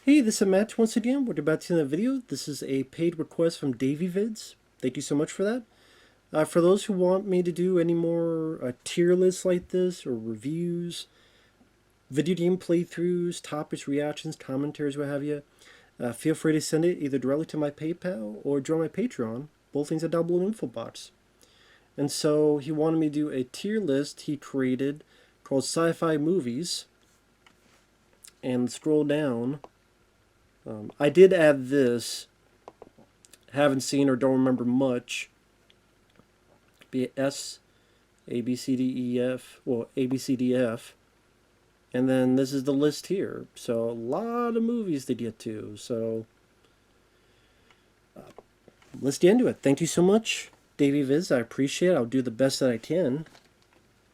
Hey, this is Matt once again. We're about to see the video. This is a paid request from DavieVids. Thank you so much for that. For those who want me to do any more tier lists like this, or reviews, video game playthroughs, topics, reactions, commentaries, what have you, feel free to send it either directly to my PayPal or join my Patreon. Both things are down below in the info box. And so he wanted me to do a tier list he created called Sci-Fi Movies. And scroll down. I did add this. Haven't seen or don't remember much. Be S, A, B, C, D, E, F. Well, A, B, C, D, F. And then this is the list here. So a lot of movies to get to. So let's get into it. Thank you so much, DavieVids. I appreciate it. I'll do the best that I can.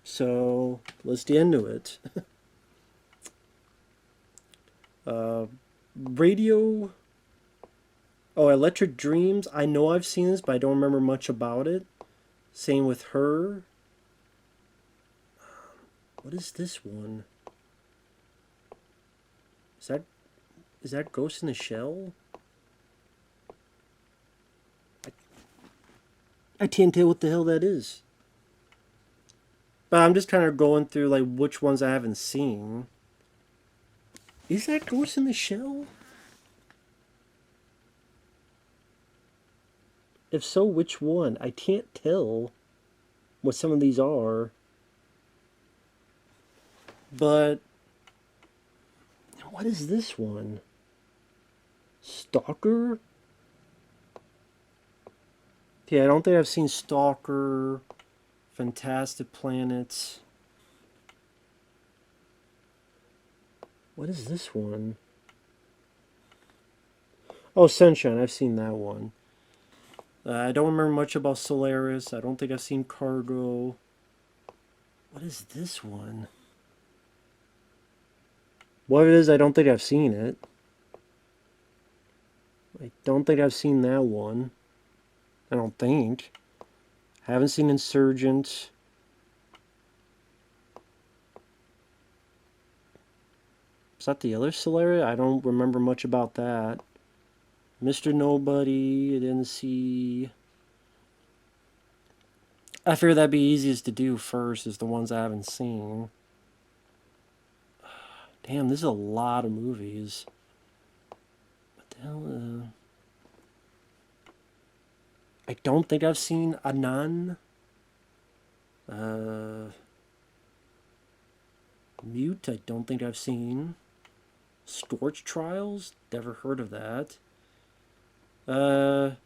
So let's get into it. Radio. Oh, Electric Dreams. I know I've seen this, but I don't remember much about it. Same with Her. What is this one? Is that Ghost in the Shell? I can't tell what the hell that is. But I'm just kind of going through like which ones I haven't seen. Is that Ghost in the Shell? If so, which one? I can't tell what some of these are. But what is this one? Stalker? Yeah, I don't think I've seen Stalker, Fantastic Planets. What is this one? Oh, Sunshine. I've seen that one. I don't remember much about Solaris. I don't think I've seen Cargo. What is this one? What it is, I don't think I've seen it. I don't think I've seen that one. I don't think. Haven't seen Insurgent. Is that the other Solaris? I don't remember much about that. Mr. Nobody, I didn't see. I figured that'd be easiest to do first, is the ones I haven't seen. Damn, this is a lot of movies. What the hell? I don't think I've seen Anan. Mute, I don't think I've seen. Storch Trials, never heard of that. I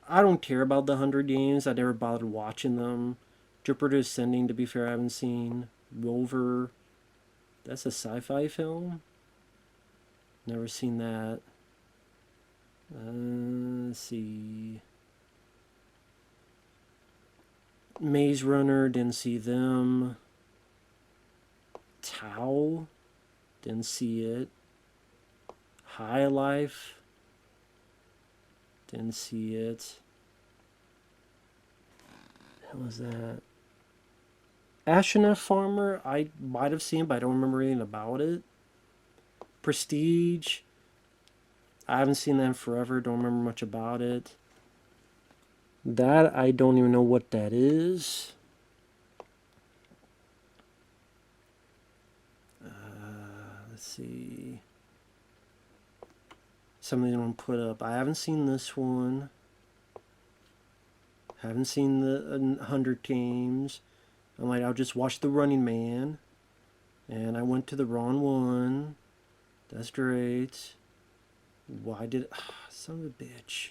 don't care about the Hunger Games. I never bothered watching them. Jupiter Ascending, to be fair, I haven't seen. Rover, that's a sci-fi film. Never seen that. Let's see. Maze Runner, didn't see them. Tau, didn't see it. High Life, didn't see it. What was that? Astronaut Farmer, I might have seen, but I don't remember anything about it. Prestige, I haven't seen that in forever, don't remember much about it. That, I don't even know what that is. Let's see. Something I'm going to put up. I haven't seen this one. Haven't seen the Hunger Games. I'm like, I'll just watch The Running Man. And I went to the wrong one. That's great. Why did... son of a bitch.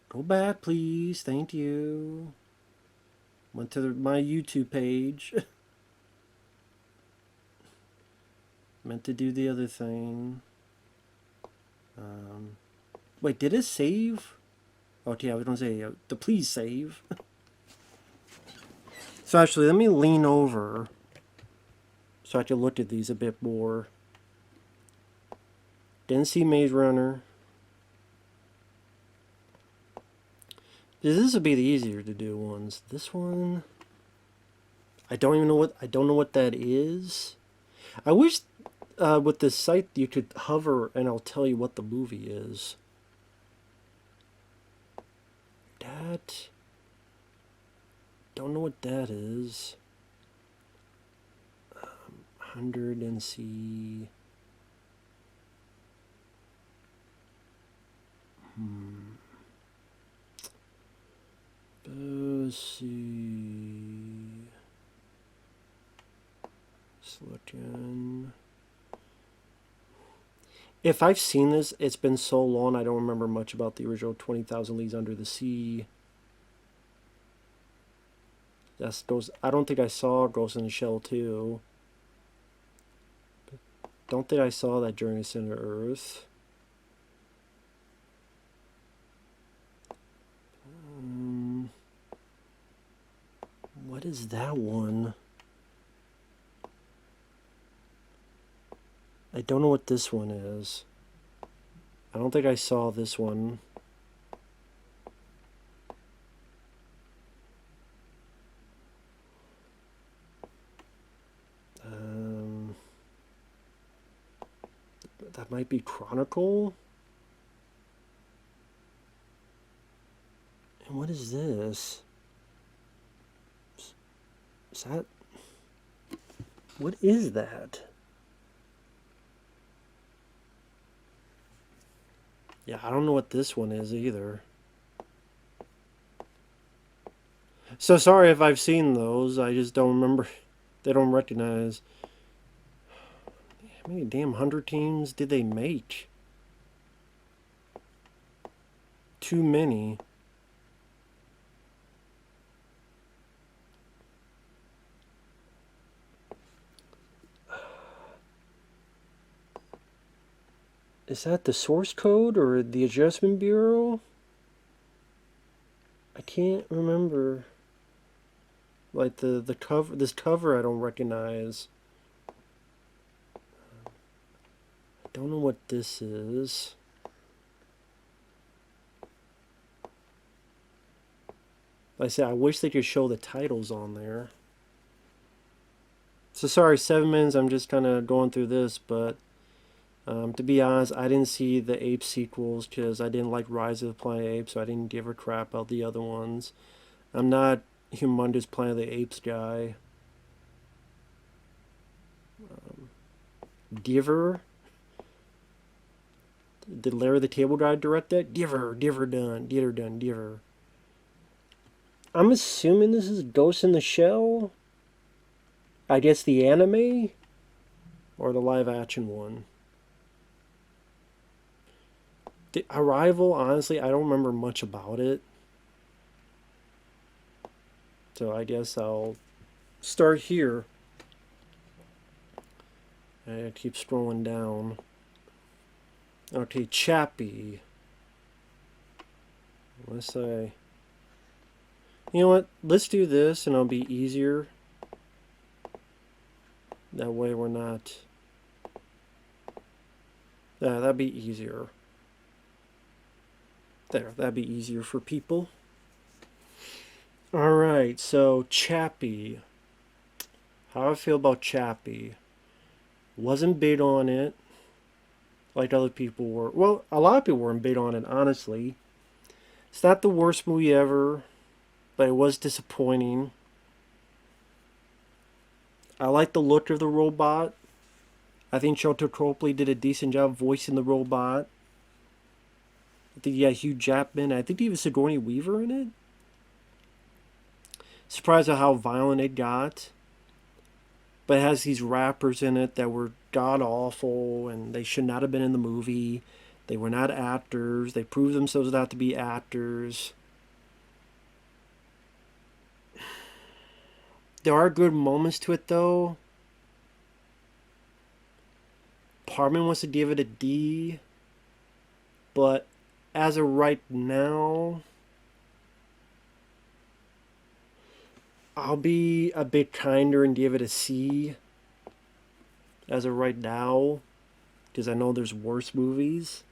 Go back, please. Thank you. Went to my YouTube page. Meant to do the other thing. Wait, did it save? Okay, I was going to say, to please save. So actually, let me lean over so I can look at these a bit more. Didn't see Maze Runner. This would be the easier to do ones. This one, I don't know what that is. I wish with this site, you could hover and I'll tell you what the movie is. That... Don't know what that is. 100 and see... Let's see... Looking. If I've seen this, it's been so long I don't remember much about the original 20,000 Leagues Under the Sea. That's those. I don't think I saw Ghost in the Shell 2. Don't think I saw that during the Center Earth. What is that one? I don't know what this one is. I don't think I saw this one. That might be Chronicle. And what is this? Is that... What is that? Yeah, I don't know what this one is either. So sorry if I've seen those. I just don't remember. They don't recognize. How many damn 100 teams did they make? Too many. Is that the source code or the Adjustment Bureau? I can't remember. Like the cover, this cover I don't recognize. I don't know what this is. Like I said, I wish they could show the titles on there. So sorry, 7 minutes, I'm just kind of going through this, but to be honest, I didn't see the Ape sequels because I didn't like Rise of the Planet of the Apes, so I didn't give a crap about the other ones. I'm not humongous Planet of the Apes guy. Diver? Did Larry the Cable Guy direct that? Diver done. I'm assuming this is Ghost in the Shell? I guess the anime? Or the live action one? The Arrival, honestly, I don't remember much about it. So I guess I'll start here. I keep scrolling down. Okay, Chappie. Let's say... You know what? Let's do this and it'll be easier. That way we're not... Yeah, that'd be easier. There, that'd be easier for people. Alright, so Chappie. How do I feel about Chappie? Wasn't big on it. Like other people were. Well, a lot of people weren't big on it, honestly. It's not the worst movie ever, but it was disappointing. I like the look of the robot. I think Shelter Copley did a decent job voicing the robot. I think you got Hugh Jackman. I think even Sigourney Weaver in it. Surprised at how violent it got. But it has these rappers in it that were god-awful, and they should not have been in the movie. They were not actors. They proved themselves not to be actors. There are good moments to it, though. Parman wants to give it a D. But as of right now, I'll be a bit kinder and give it a C. As of right now. Because I know there's worse movies.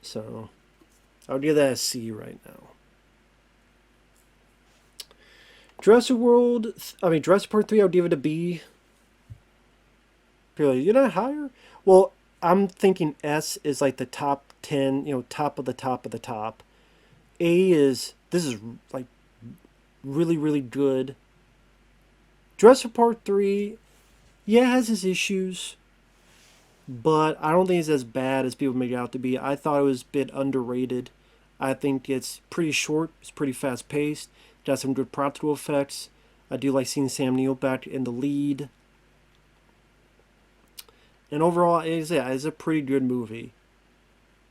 So, I'll give that a C right now. Jurassic Park 3, I would give it a B. People are like, you're not higher? Well, I'm thinking S is like the top 10, top of the top of the top. This is like really, really good. Jurassic Park 3, yeah, it has its issues, but I don't think it's as bad as people make it out to be. I thought it was a bit underrated. I think it's pretty short, it's pretty fast paced, it got some good practical effects. I do like seeing Sam Neill back in the lead. And overall, it's a pretty good movie.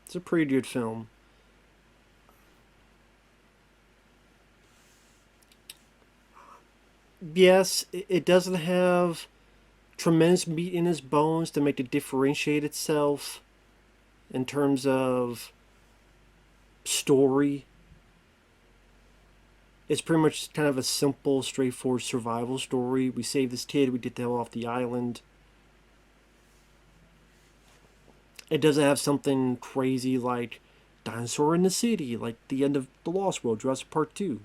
It's a pretty good film. Yes, it doesn't have tremendous meat in its bones to make it differentiate itself in terms of story. It's pretty much kind of a simple, straightforward survival story. We save this kid, we get the hell off the island. It doesn't have something crazy like Dinosaur in the City, like the end of The Lost World, Jurassic Park 2.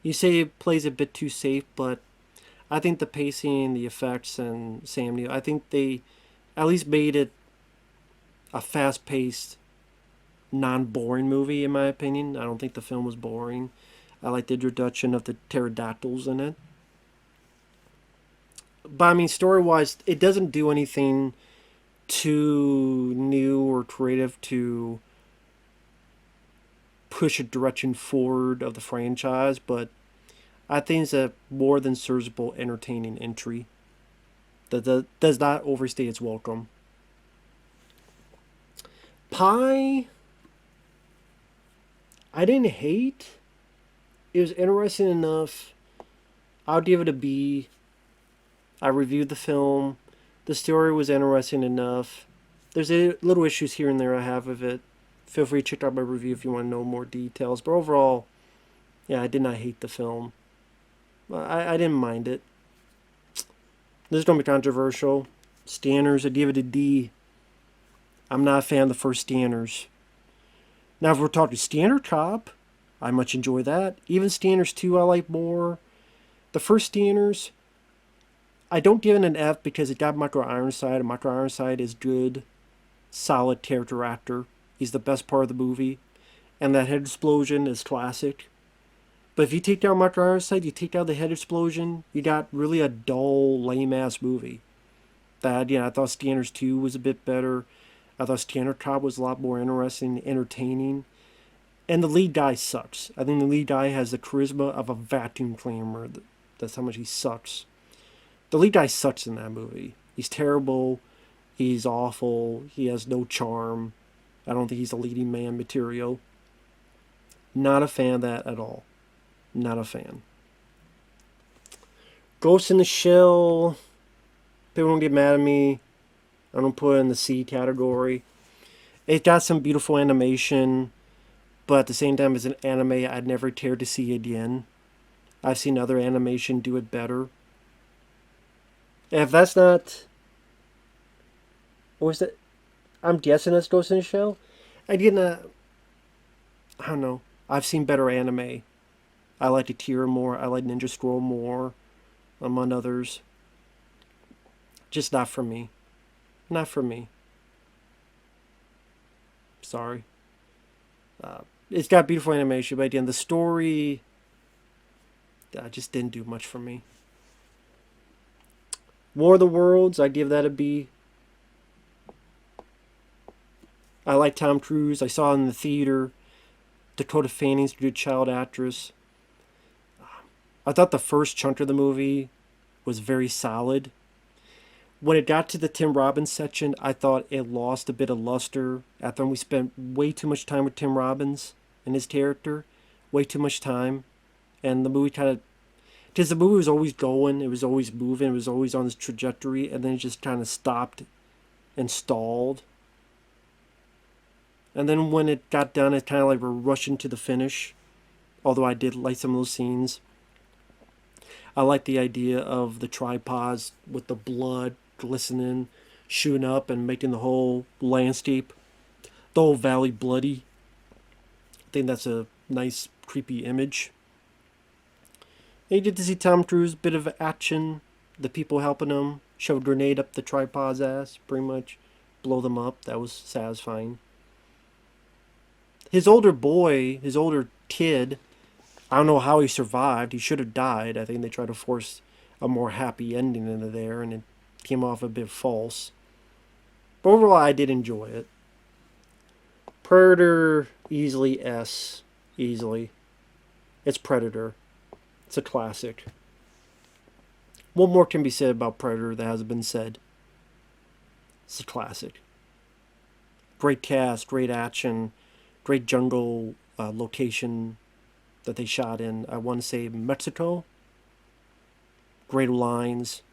You say it plays a bit too safe, but I think the pacing, the effects, and Sam Neill, I think they at least made it a fast paced, non boring movie, in my opinion. I don't think the film was boring. I like the introduction of the pterodactyls in it. But I mean, story wise, it doesn't do anything too new or creative to push a direction forward of the franchise, but I think it's a more than serviceable, entertaining entry that does not overstay its welcome. Pi, I didn't hate. It was interesting enough. I'll give it a B. I reviewed the film. The story was interesting enough. There's little issues here and there I have with it. Feel free to check out my review if you want to know more details. But overall, yeah, I did not hate the film. I didn't mind it. This is going to be controversial. Stanners, I give it a D. I'm not a fan of the first Stanners. Now, if we're talking Stanner Cop, I much enjoy that. Even Stanners 2 I like more. The first Stanners, I don't give it an F because it got Michael Ironside, and Michael Ironside is good, solid character actor. He's the best part of the movie. And that head explosion is classic. But if you take down Michael Ironside, you take down the head explosion, you got really a dull, lame-ass movie. I thought Stanners 2 was a bit better. I thought Stanner Cop was a lot more interesting, entertaining. And the lead guy sucks. I think the lead guy has the charisma of a vacuum cleaner. That's how much he sucks. The lead guy sucks in that movie. He's terrible. He's awful. He has no charm. I don't think he's a leading man material. Not a fan of that at all. Not a fan. Ghost in the Shell. People don't get mad at me. I don't put it in the C category. It got some beautiful animation, but at the same time, it's an anime I'd never care to see again. I've seen other animation do it better. And if that's not... What was that? I'm guessing that's Ghost in the Shell. I don't know. I've seen better anime. I like Akira more. I like Ninja Scroll more, among others. Just not for me. Not for me. Sorry. It's got beautiful animation, but again, the story just didn't do much for me. War of the Worlds, I give that a B. I like Tom Cruise. I saw it in the theater. Dakota Fanning's a good child actress. I thought the first chunk of the movie was very solid. When it got to the Tim Robbins section, I thought it lost a bit of luster. After we spent way too much time with Tim Robbins and his character. Way too much time. And the movie kind of... Because the movie was always going, it was always moving, it was always on this trajectory, and then it just kind of stopped and stalled. And then when it got done, it kind of like we're rushing to the finish. Although I did like some of those scenes. I like the idea of the tripods with the blood glistening, shooting up and making the whole landscape, the whole valley bloody. I think that's a nice, creepy image. You get to see Tom Cruise, bit of action, the people helping him, shove a grenade up the tripod's ass, pretty much blow them up. That was satisfying. His older boy, his older kid, I don't know how he survived. He should have died. I think they tried to force a more happy ending into there, and it came off a bit false. But overall, I did enjoy it. Predator, easily S. Easily. It's Predator. It's a classic. What more can be said about Predator that hasn't been said? It's a classic. Great cast, great action, great jungle location that they shot in. I want to say Mexico. Great lines.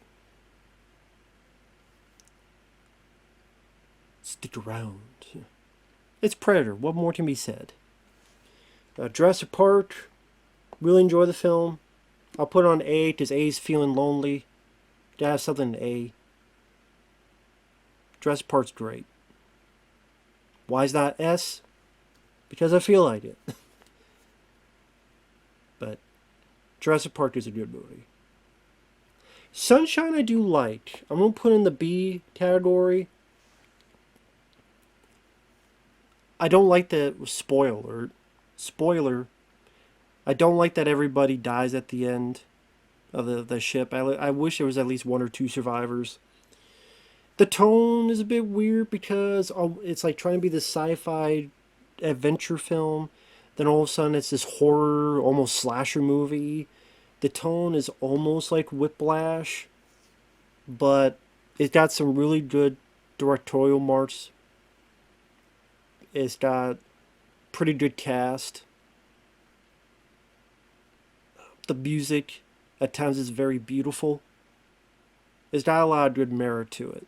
Stick around. It's Predator. What more can be said? Jurassic Park. Really enjoy the film. I'll put it on A because A's feeling lonely. Gotta have something in A. Jurassic Park's great. Why is that S? Because I feel like it. But Jurassic Park is a good movie. Sunshine I do like. I'm going to put in the B category. I don't like the spoiler. I don't like that everybody dies at the end of the ship. I wish there was at least one or two survivors. The tone is a bit weird because it's like trying to be this sci-fi adventure film. Then all of a sudden it's this horror, almost slasher movie. The tone is almost like Whiplash, but it's got some really good directorial marks. It's got pretty good cast. The music at times is very beautiful. It's got a lot of good merit to it.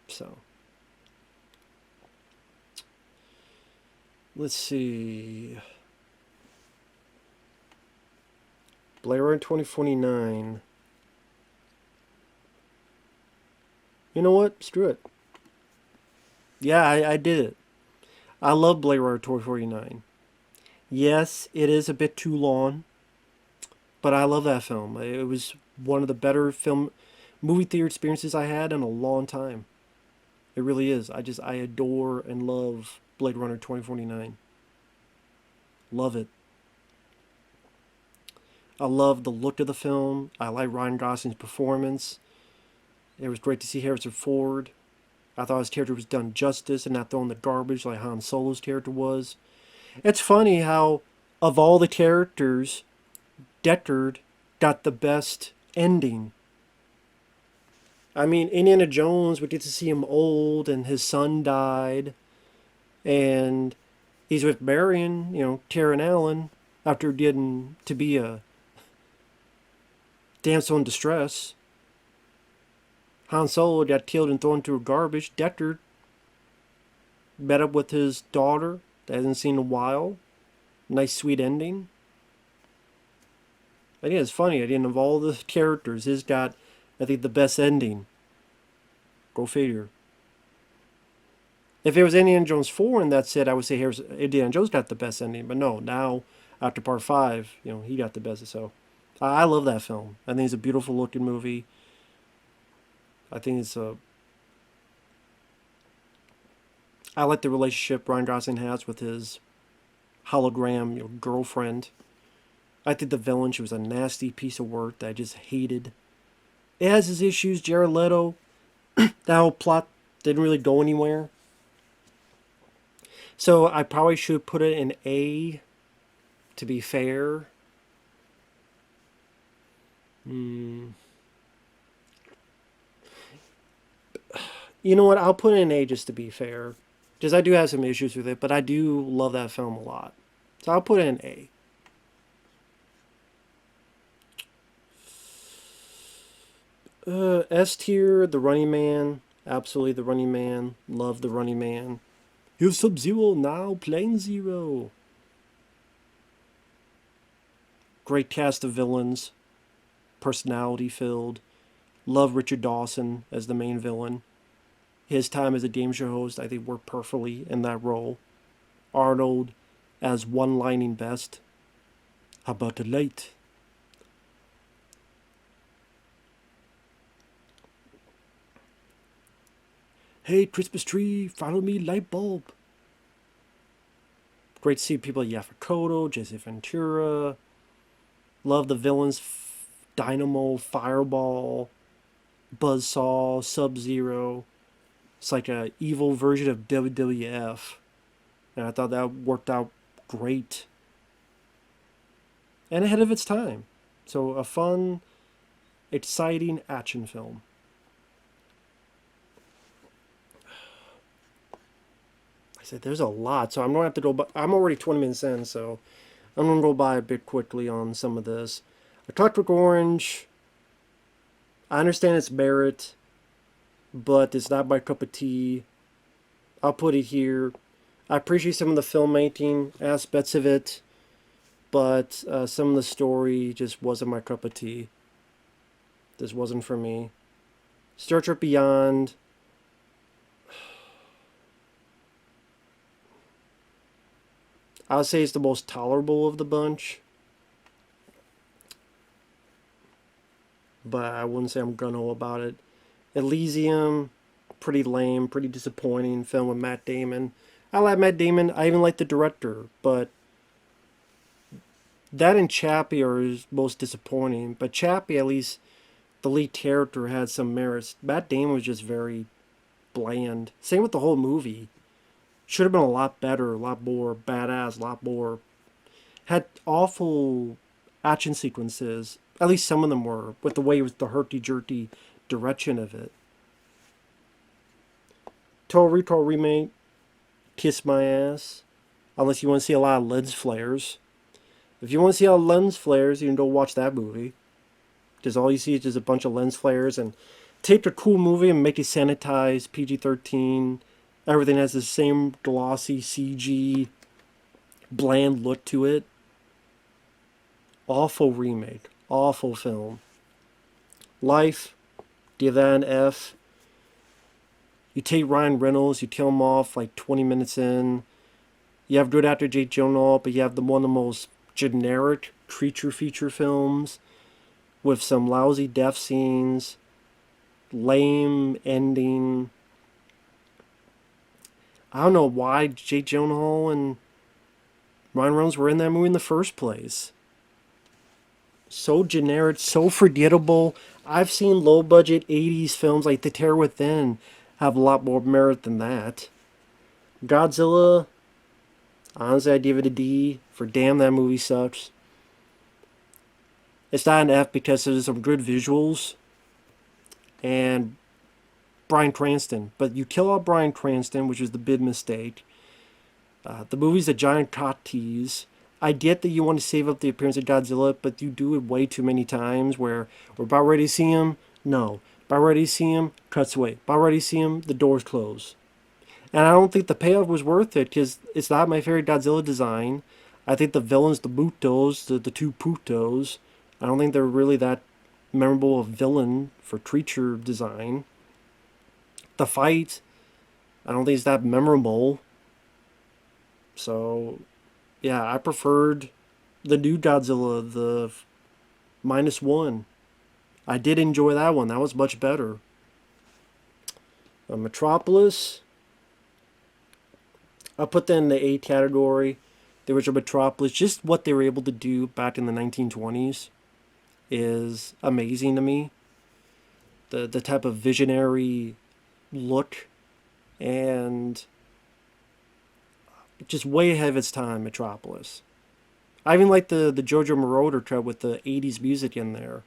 So, let's see. Blade Runner 2049. You know what? Screw it. Yeah, I did it. I love Blade Runner 2049. Yes, it is a bit too long, but I love that film. It was one of the better movie theater experiences I had in a long time. It really is. I adore and love Blade Runner 2049. Love it. I love the look of the film. I like Ryan Gosling's performance. It was great to see Harrison Ford. I thought his character was done justice and not thrown in the garbage like Han Solo's character was. It's funny how, of all the characters, Deckard got the best ending. I mean, Indiana Jones, we get to see him old and his son died. And he's with Marion, Karen Allen, after getting to be a damsel in distress. Han Solo got killed and thrown into a garbage. Deckard met up with his daughter that hasn't seen in a while. Nice, sweet ending. I think it's funny. Of all the characters, his got, I think, the best ending. Go figure. If it was Indiana Jones 4 and that's it, I would say Indiana Jones got the best ending. But no, now, after part 5, he got the best. So, I love that film. I think it's a beautiful looking movie. I think I like the relationship Ryan Gosling has with his hologram, girlfriend. I think the villain, she was a nasty piece of work that I just hated. It has its issues. Jared Leto, that whole plot didn't really go anywhere. So I probably should put it in A, to be fair. You know what? I'll put it in A just to be fair. Because I do have some issues with it, but I do love that film a lot. So I'll put it in A. S tier, The Running Man. Absolutely The Running Man. Love The Running Man. Here's Sub-Zero now, playing Zero. Great cast of villains. Personality filled. Love Richard Dawson as the main villain. His time as a game show host, I think, worked perfectly in that role. Arnold as one-lining best. How about the light? Hey, Christmas tree, follow me, light bulb. Great to see people like Yaphet Kotto, Jesse Ventura. Love the villains, Dynamo, Fireball, Buzzsaw, Sub-Zero. It's like a evil version of WWF. And I thought that worked out great. And ahead of its time. So a fun, exciting action film. I said there's a lot, so I'm gonna have to go. I'm already 20 minutes in, so I'm gonna go by a bit quickly on some of this. A Clockwork Orange. I understand its merit, but it's not my cup of tea. I'll put it here. I appreciate some of the filmmaking aspects of it, but some of the story just wasn't my cup of tea. This wasn't for me. Star Trek Beyond. I would say it's the most tolerable of the bunch. But I wouldn't say I'm gung-ho about it. Elysium, pretty lame, pretty disappointing film with Matt Damon. I like Matt Damon. I even like the director, but that and Chappie are his most disappointing. But Chappie, at least the lead character had some merits. Matt Damon was just very bland. Same with the whole movie. Should have been a lot better, a lot more badass, a lot more. Had awful action sequences. At least some of them were, with the way it was the herky-jerky direction of it. Total Recall remake, kiss my ass. Unless you want to see a lot of lens flares. If you want to see a lot of lens flares, you can go watch that movie. Because all you see is just a bunch of lens flares. And take a cool movie and make it sanitized, PG-13. Everything has the same glossy CG, bland look to it. Awful remake. Awful film. Life, give that an F. You take Ryan Reynolds, you kill him off like 20 minutes in. You have good actor Jake Gyllenhaal, but you have one of the most generic creature feature films with some lousy death scenes, lame ending. I don't know why Jake Gyllenhaal and Ryan Reynolds were in that movie in the first place. So generic, so forgettable. I've seen low-budget 80s films like The Terror Within have a lot more merit than that. Godzilla, honestly, I give it a D for damn that movie sucks. It's not an F because there's some good visuals and Bryan Cranston. But you kill out Bryan Cranston, which is the big mistake. The movie's a giant cock tease. I get that you want to save up the appearance of Godzilla, but you do it way too many times where we're about ready to see him. No. About ready to see him, cuts away. About ready to see him, the doors close. And I don't think the payoff was worth it because it's not my favorite Godzilla design. I think the villains, the Mutos, the two Putos, I don't think they're really that memorable a villain for creature design. The fight, I don't think it's that memorable. So, yeah, I preferred the new Godzilla, the -1. I did enjoy that one. That was much better. Metropolis, I'll put that in the A category. The original Metropolis, just what they were able to do back in the 1920s is amazing to me. The type of visionary look and just way ahead of its time, Metropolis. I even like the Jojo Moroder cut with the 80s music in there.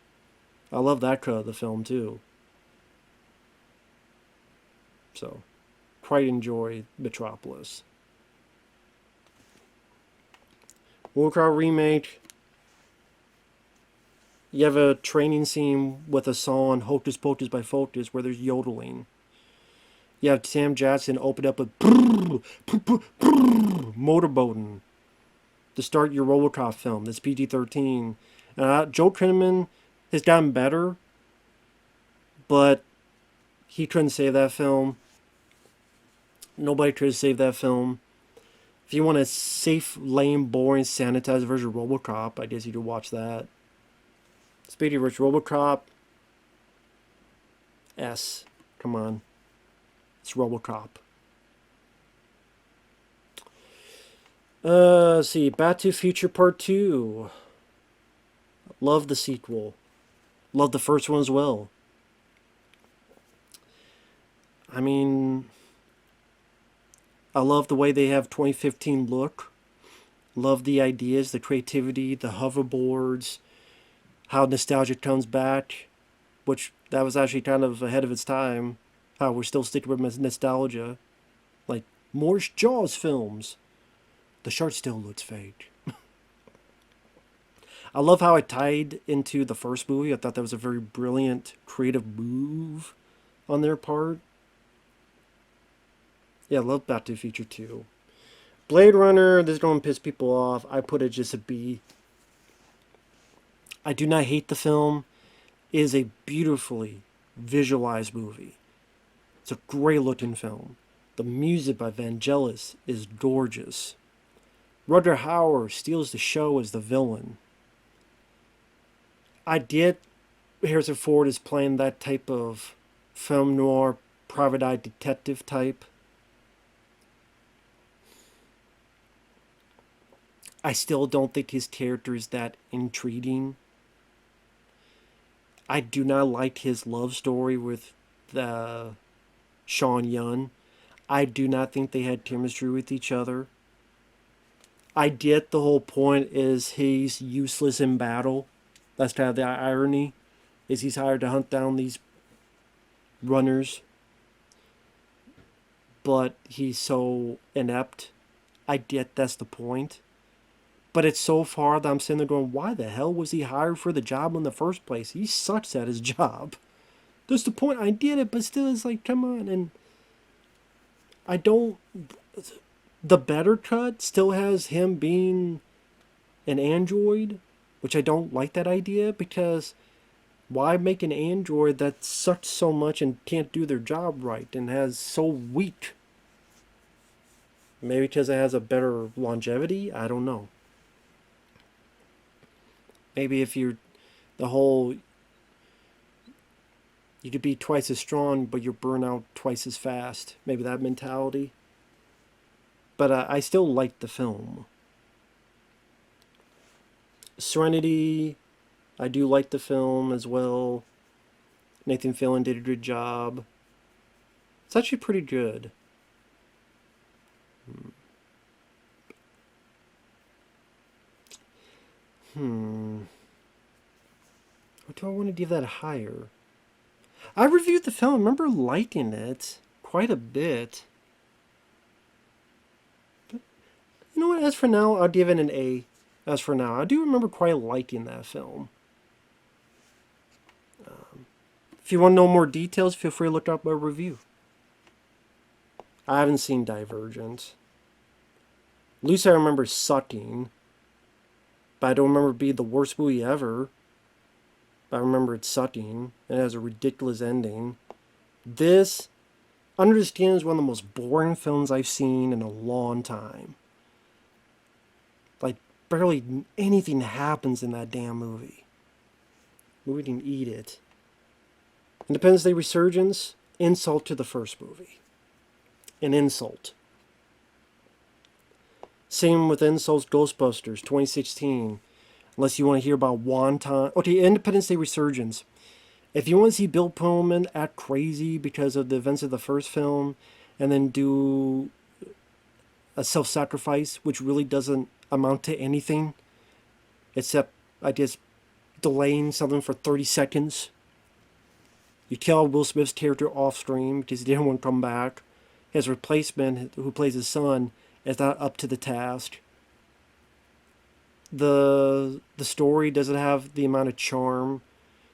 I love that cut of the film too. So, quite enjoy Metropolis. Warcraft remake. You have a training scene with a song Hocus Pocus by Focus where there's yodeling. You have Sam Jackson open up with motorboating to start your Robocop film. That's PG-13. Joe Kinnaman has gotten better, but he couldn't save that film. Nobody could have saved that film. If you want a safe, lame, boring, sanitized version of Robocop, I guess you could watch that. Speedy Rich Robocop. S. Come on. It's RoboCop. Let's see. Back to Future Part 2. Love the sequel. Love the first one as well. I mean, I love the way they have 2015 look. Love the ideas, the creativity, the hoverboards, how nostalgia comes back, which that was actually kind of ahead of its time. How we're still sticking with nostalgia. Like, more Jaws films. The shark still looks fake. I love how it tied into the first movie. I thought that was a very brilliant, creative move on their part. Yeah, I love Back to the Future 2. Blade Runner, this is going to piss people off. I put it just a B. I do not hate the film. It is a beautifully visualized movie. It's a great looking film. The music by Vangelis is gorgeous. Rutger Hauer steals the show as the villain. I get Harrison Ford is playing that type of film noir, private eye detective type. I still don't think his character is that intriguing. I do not like his love story with Sean Yun. I do not think they had chemistry with each other. I get the whole point is he's useless in battle. That's kind of the irony, is he's hired to hunt down these runners. But he's so inept. I get that's the point. But it's so far that I'm sitting there going, why the hell was he hired for the job in the first place? He sucks at his job. That's the point. I did it, but still it's like, come on. And I don't... The better cut still has him being an android, which I don't like that idea, because why make an android that sucks so much and can't do their job right and has so weak? Maybe because it has a better longevity? I don't know. Maybe if you're the whole, you could be twice as strong, but you're burn out twice as fast. Maybe that mentality. But I still like the film. Serenity, I do like the film as well. Nathan Fillion did a good job. It's actually pretty good. Or do I want to give that higher? I reviewed the film. I remember liking it quite a bit. But you know what? As for now, I'll give it an A. As for now, I do remember quite liking that film. If you want to know more details, feel free to look up my review. I haven't seen Divergent. At least I remember sucking. But I don't remember it being the worst movie ever. But I remember it sucking. And it has a ridiculous ending. This, understand, is one of the most boring films I've seen in a long time. Like, barely anything happens in that damn movie. Movie didn't eat it. Independence Day Resurgence, insult to the first movie. An insult. Same with Insult's Ghostbusters 2016. Unless you want to hear about Wonton. Okay, Independence Day Resurgence. If you want to see Bill Pullman act crazy because of the events of the first film, and then do a self-sacrifice, which really doesn't amount to anything, except, I guess, delaying something for 30 seconds. You kill Will Smith's character off-screen because he didn't want to come back. His replacement, who plays his son, is not up to the task. The story doesn't have the amount of charm.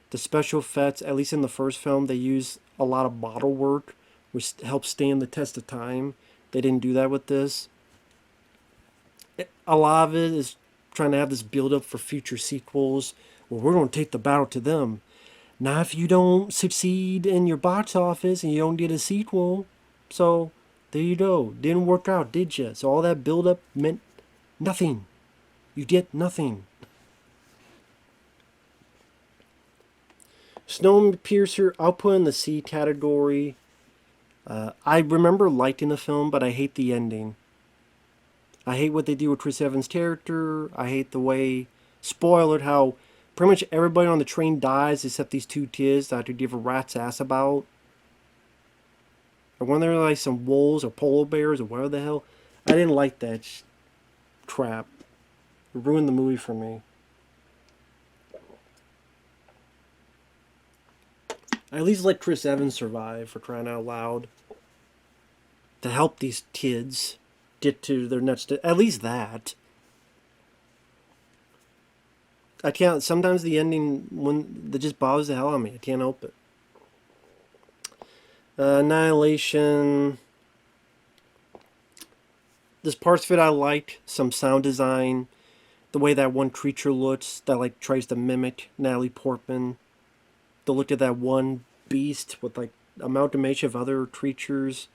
The special effects, at least in the first film, they use a lot of model work, which helps stand the test of time. They didn't do that with this. A lot of it is trying to have this build-up for future sequels. Well, we're going to take the battle to them. Now, if you don't succeed in your box office and you don't get a sequel, so there you go. Didn't work out, did you? So all that build-up meant nothing. You get nothing. Snowpiercer, I'll put in the C category. I remember liking the film, but I hate the ending. I hate what they do with Chris Evans' character. I hate the way, spoiler, how pretty much everybody on the train dies except these two kids that I could give a rat's ass about. Or when they're like some wolves or polar bears or whatever the hell. I didn't like that crap. It ruined the movie for me. I at least let Chris Evans survive, for crying out loud. To help these kids get to their next. At least that. I can't. Sometimes the ending when that just bothers the hell out of me. I can't help it. Annihilation. There's parts of it I like. Some sound design. The way that one creature looks that like tries to mimic Natalie Portman. The look of that one beast with like amalgamation of other creatures.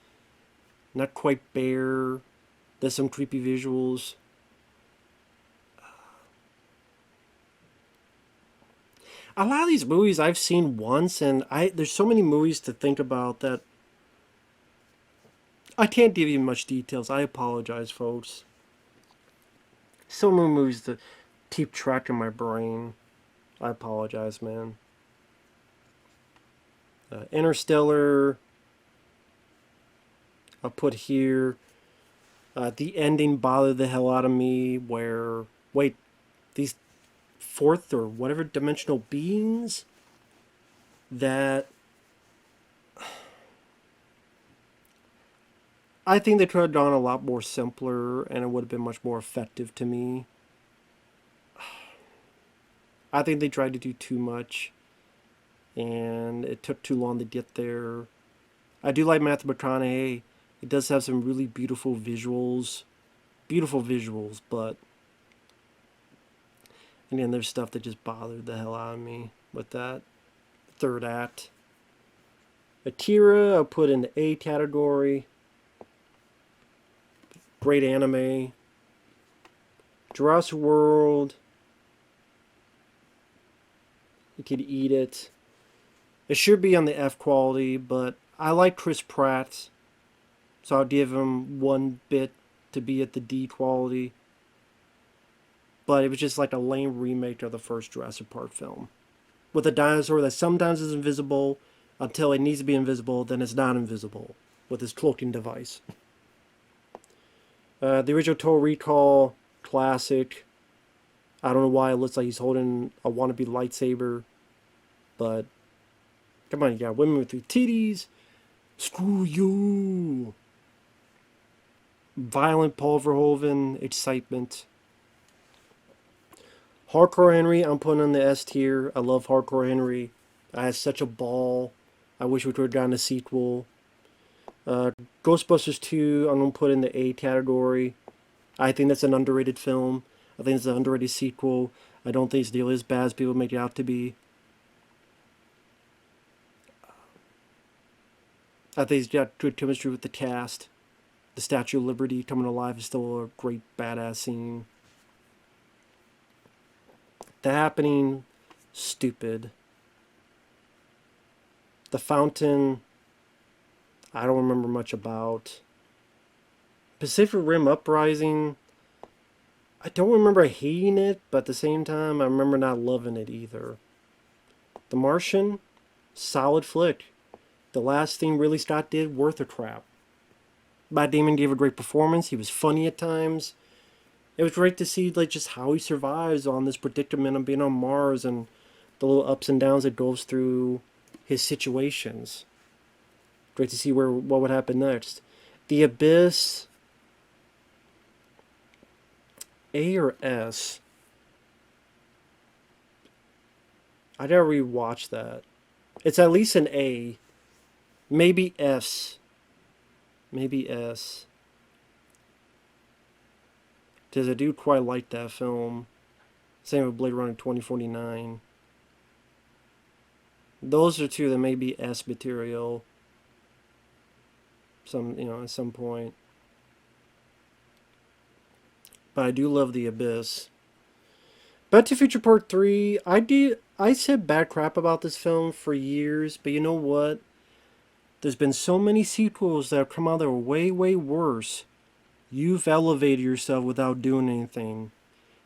Not quite bear. There's some creepy visuals. A lot of these movies I've seen once, and there's so many movies to think about that I can't give you much details. I apologize, folks. So many movies to keep track in my brain. I apologize, man. Interstellar. I'll put here. The ending bothered the hell out of me. Where wait, these fourth or whatever dimensional beings that I think they could have done a lot more simpler and it would have been much more effective to me. I think they tried to do too much and it took too long to get there. I do like Matthew McConaughey. It does have some really beautiful visuals. Beautiful visuals, but again, there's stuff that just bothered the hell out of me with that third act. Akira, I'll put in the A category. Great anime. Jurassic World. You could eat it. It should be on the F quality, but I like Chris Pratt, so I'll give him one bit to be at the D quality. But it was just like a lame remake of the first Jurassic Park film. With a dinosaur that sometimes is invisible until it needs to be invisible, then it's not invisible with his cloaking device. The original Total Recall, classic. I don't know why it looks like he's holding a wannabe lightsaber, but come on, you got women with 3 titties. Screw you. Violent Paul Verhoeven, excitement. Hardcore Henry, I'm putting on the S tier. I love Hardcore Henry. I had such a ball. I wish we could have gotten a sequel. Ghostbusters 2, I'm going to put in the A category. I think that's an underrated film. I think it's an underrated sequel. I don't think it's nearly as bad as people make it out to be. I think it's got good chemistry with the cast. The Statue of Liberty coming alive is still a great badass scene. The Happening, stupid. The Fountain, I don't remember much about. Pacific Rim Uprising, I don't remember hating it, but at the same time, I remember not loving it either. The Martian, solid flick. The last thing Ridley Scott did, worth a crap. Matt Damon gave a great performance. He was funny at times. It was great to see like just how he survives on this predicament of being on Mars and the little ups and downs it goes through his situations. Great to see what would happen next. The Abyss, A or S? I gotta rewatch that. It's at least an A. Maybe S. Maybe S. Because I do quite like that film. Same with Blade Runner 2049. Those are two that may be S material. At some point. But I do love The Abyss. Back to Future Part 3. I said bad crap about this film for years, but you know what? There's been so many sequels that have come out that are way, way worse. You've elevated yourself without doing anything.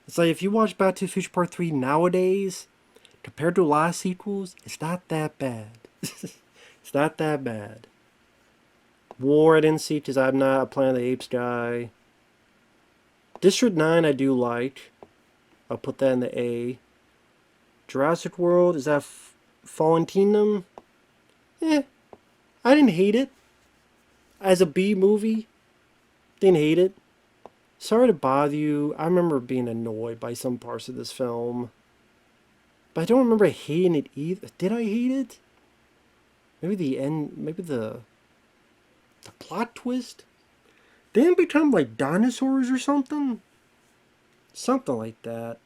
It's like if you watch Back to the Future Part 3 nowadays, compared to a lot of sequels, it's not that bad. It's not that bad. War I didn't see because I'm not a Planet of the Apes guy. District 9 I do like. I'll put that in the A. Jurassic World, is that Fallen Kingdom? I didn't hate it. As a B movie, didn't hate it. Sorry to bother you. I remember being annoyed by some parts of this film. But I don't remember hating it either. Did I hate it? Maybe the end, maybe the plot twist? Didn't it become like dinosaurs or something? Something like that.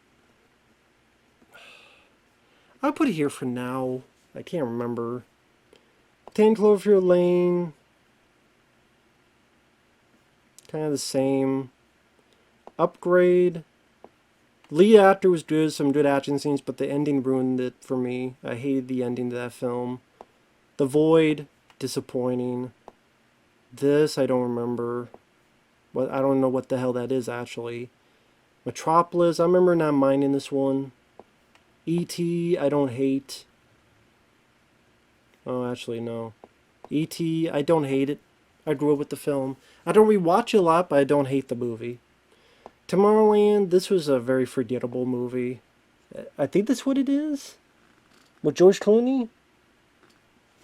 I'll put it here for now. I can't remember. 10 Cloverfield Lane. Kind of the same. Upgrade. Lead actor was good, some good action scenes, but the ending ruined it for me. I hated the ending to that film. The Void, disappointing. This, I don't remember. But I don't know what the hell that is, actually. Metropolis, I remember not minding this one. E.T., I don't hate. Oh, actually, no. E.T., I don't hate it. I grew up with the film. I don't rewatch it a lot, but I don't hate the movie. Tomorrowland, this was a very forgettable movie. I think that's what it is? With George Clooney?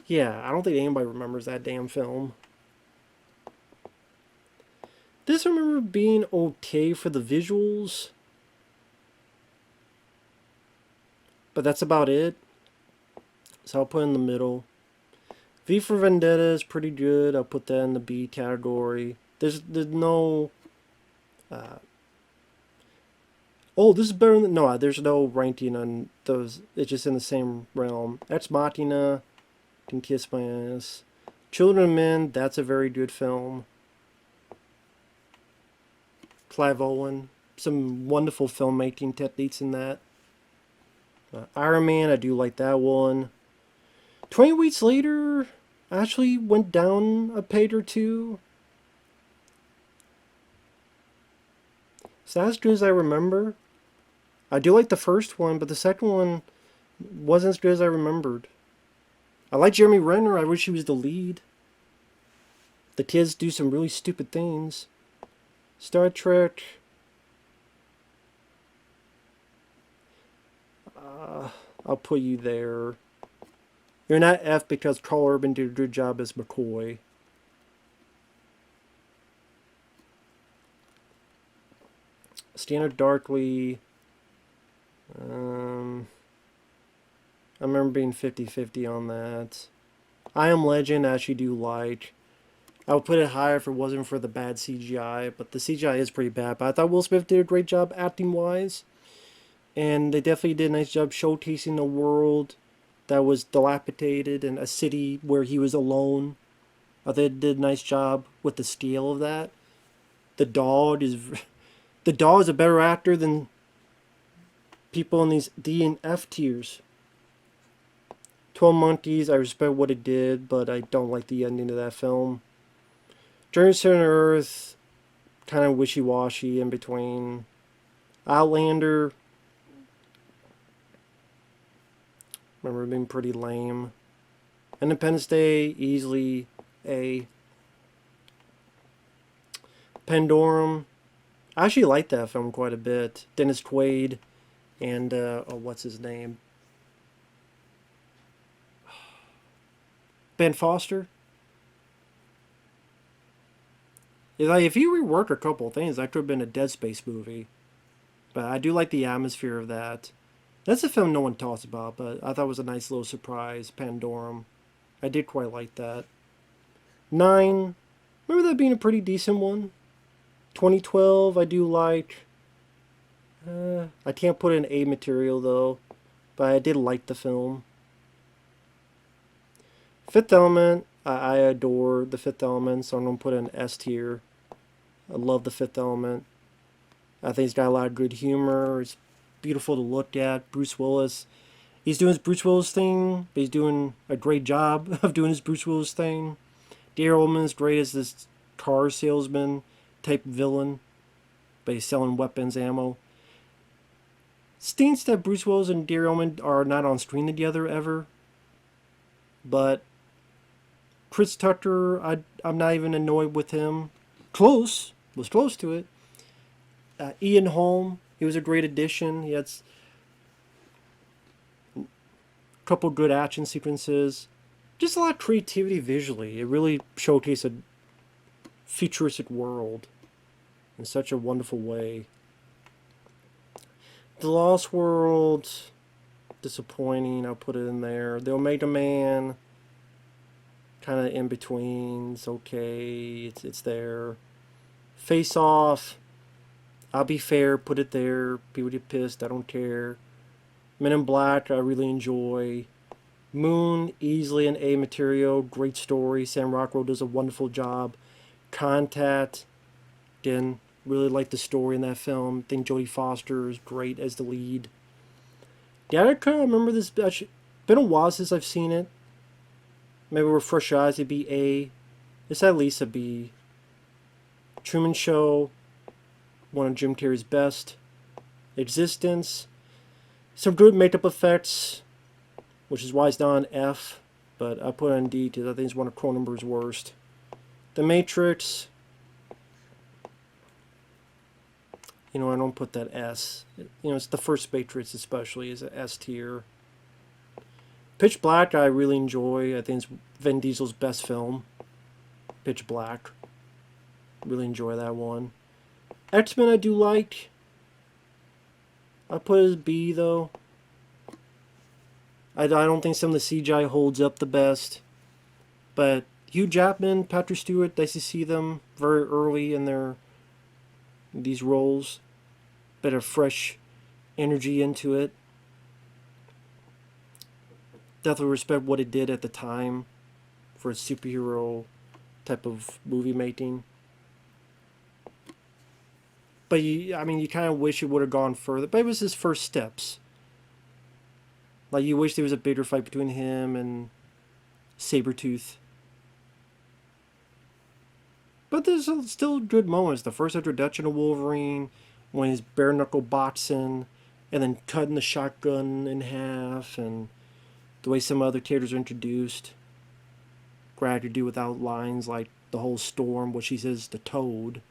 Yeah, I don't think anybody remembers that damn film. This I remember being okay for the visuals. But that's about it. So I'll put it in the middle. V for Vendetta is pretty good. I'll put that in the B category. There's no... oh, this is better than... No, there's no ranking on those. It's just in the same realm. Ex Machina. Can Kiss My Ass. Children of Men, that's a very good film. Clive Owen. Some wonderful filmmaking techniques in that. Iron Man, I do like that one. 20 Weeks Later actually went down a page or two. It's not as good as I remember. I do like the first one, but the second one wasn't as good as I remembered. I like Jeremy Renner. I wish he was the lead. The kids do some really stupid things. Star Trek. I'll put you there. You're not F because Carl Urban did a good job as McCoy. Standard Darkly. I remember being 50-50 on that. I Am Legend, I actually do like. I would put it higher if it wasn't for the bad CGI, but the CGI is pretty bad. But I thought Will Smith did a great job acting-wise. And they definitely did a nice job showcasing a world that was dilapidated and a city where he was alone. I think they did a nice job with the scale of that. The dog is a better actor than people in these D and F tiers. 12 Monkeys, I respect what it did, but I don't like the ending of that film. Journey to Center Earth, kind of wishy-washy in between. Outlander, remember being pretty lame. Independence Day, easily A. Pandorum, I actually like that film quite a bit. Dennis Quaid and, what's his name? Ben Foster. Like, if you reworked a couple of things, that could have been a Dead Space movie. But I do like the atmosphere of that. That's a film no one talks about, but I thought it was a nice little surprise. Pandorum. I did quite like that. 9. Remember that being a pretty decent one? 2012, I do like. I can't put in A material, though. But I did like the film. Fifth Element. I adore the Fifth Element, so I'm going to put in S tier. I love the Fifth Element. I think it's got a lot of good humor. It's beautiful to look at. Bruce Willis. He's doing his Bruce Willis thing, but he's doing a great job of doing his Bruce Willis thing. Gary Oldman's great as this car salesman type villain, but he's selling weapons, ammo. Stinks that Bruce Willis and Gary Oldman are not on screen together ever. But Chris Tucker, I'm not even annoyed with him. Was close to it. Ian Holm, he was a great addition. He had a couple good action sequences. Just a lot of creativity visually. It really showcased a futuristic world in such a wonderful way. The Lost World, disappointing. I'll put it in there. The Omega Man, kind of in between. It's okay. It's there. Face Off, I'll be fair. Put it there. People get pissed. I don't care. Men in Black, I really enjoy. Moon, easily an A material. Great story. Sam Rockwell does a wonderful job. Contact, again, really like the story in that film. I think Jodie Foster is great as the lead. Yeah, I kind of remember this. It's been a while since I've seen it. Maybe with fresh eyes, it'd be A. It's at least a B. Truman Show, one of Jim Carrey's best. Existence, some good makeup effects, which is why it's not an F, but I put it on D because I think it's one of Cronenberg's worst. The Matrix, I don't put that S. It's the first Matrix especially is an S tier. Pitch Black I really enjoy. I think it's Vin Diesel's best film. Pitch Black. Really enjoy that one. X-Men I do like. I put it as B though. I don't think some of the CGI holds up the best. But Hugh Jackman, Patrick Stewart, nice to see them very early in these roles. Bit of fresh energy into it. Definitely respect what it did at the time for a superhero type of movie making. But you kind of wish it would have gone further. But it was his first steps. Like, you wish there was a bigger fight between him and Sabretooth. But there's still good moments. The first introduction of Wolverine, when he's bare knuckle boxing, and then cutting the shotgun in half, and the way some other characters are introduced. Glad to do without lines like the whole Storm, what she says to Toad.